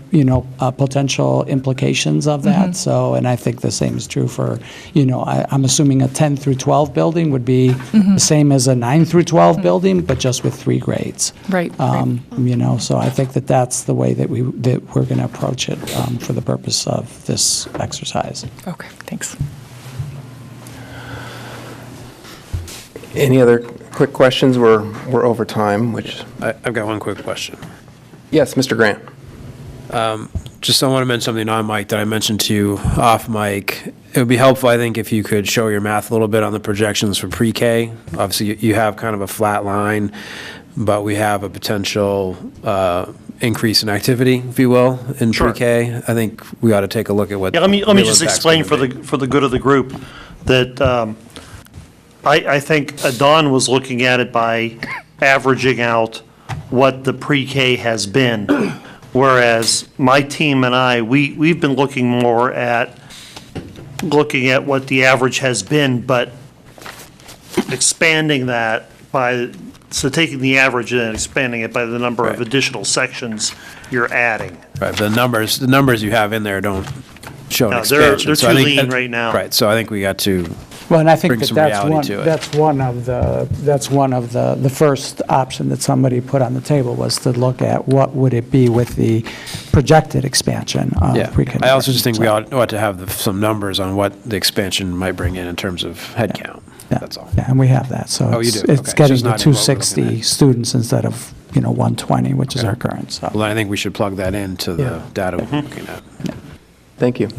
potential implications of that. So, and I think the same is true for, I'm assuming a 10 through 12 building would be the same as a 9 through 12 building, but just with 3 grades. Right. So I think that that's the way that we're going to approach it for the purpose of this exercise. Okay, thanks. Any other quick questions. We're over time, which... I've got one quick question. Yes, Mr. Grant. Just I want to mention something on mic that I mentioned to you off mic. It would be helpful, I think, if you could show your math a little bit on the projections for pre-K. Obviously, you have kind of a flat line, but we have a potential increase in activity, if you will, in pre-K. I think we ought to take a look at what. Yeah, let me just explain for the good of the group that I think Don was looking at it by averaging out what the pre-K has been, whereas my team and we've been looking more at what the average has been, but expanding that so taking the average and expanding it by the number of additional sections you're adding. Right, the numbers you have in there don't show an No, expansion. they're So I too think lean right now. Right, so I think we got to Well, and I think bring that some that's reality to it. that's one of the first option that somebody put on the table was to look at what would it be with the projected expansion of pre-kindergarten. I also just think we ought to have some numbers on what the expansion might bring in terms of headcount. That's all. Yeah, and we have that, so Oh, you it's do? it's Okay. getting It's to just not in what we're looking 260 students instead of, 120, which is our current, so. Well, I think we should plug that into the data we're looking at. Thank you.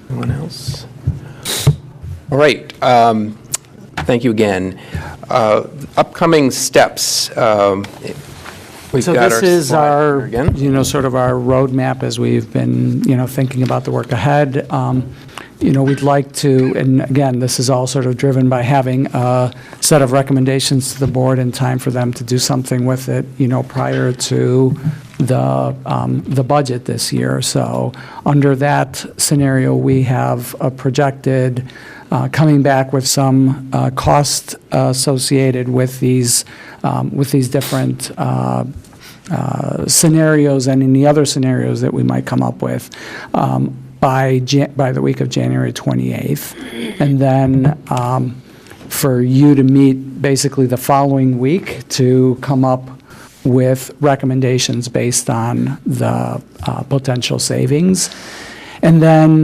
Anyone else? All right. Thank you again. Upcoming steps. We've So got this our is slide our, here again. sort of our roadmap as we've been, thinking about the work ahead. We'd like to, and again, this is all sort of driven by having a set of recommendations to the board in time for them to do something with it, prior to the budget this year. So under that scenario, we have a projected coming back with some cost associated with these different scenarios and any other scenarios that we might come up with by the week of January 28th. And then for you to meet basically the following week to come up with recommendations based on the potential savings. And then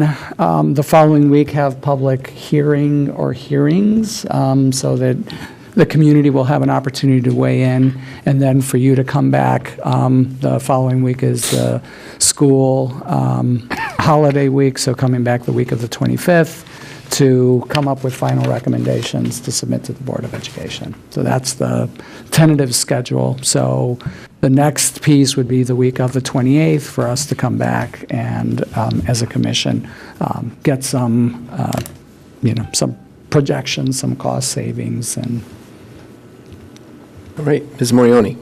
the following week have public hearing or hearings so that the community will have an opportunity to weigh in. And then for you to come back, the following week is the school holiday week, so coming back the week of the 25th to come up with final recommendations to submit to the Board of Education. So that's the tentative schedule. So the next piece would be the week of the 28th for us to come back and, as a commission, get some, some projections, some cost savings. And all right, Ms. Morioni.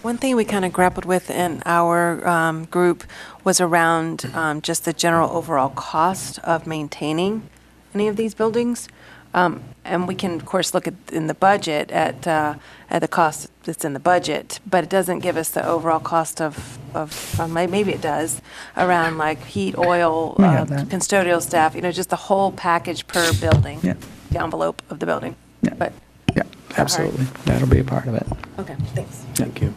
One thing we kind of grappled with in our group was around just the general overall cost of maintaining any of these buildings. And we can, of course, look at in the budget at the cost that's in the budget, but it doesn't give us the overall cost of maybe it does, around like heat, oil, custodial staff, just the whole package per building, the envelope of the building. Yeah. But yeah, absolutely. That'll be a part of it. okay, thanks. Thank you.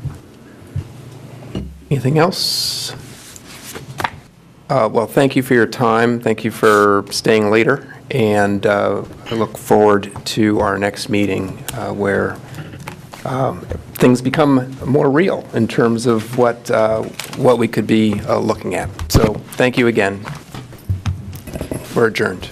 Anything else? Well, thank you for your time. Thank you for staying later. And I look forward to our next meeting where things become more real in terms of what we could be looking at. So thank you again. We're adjourned.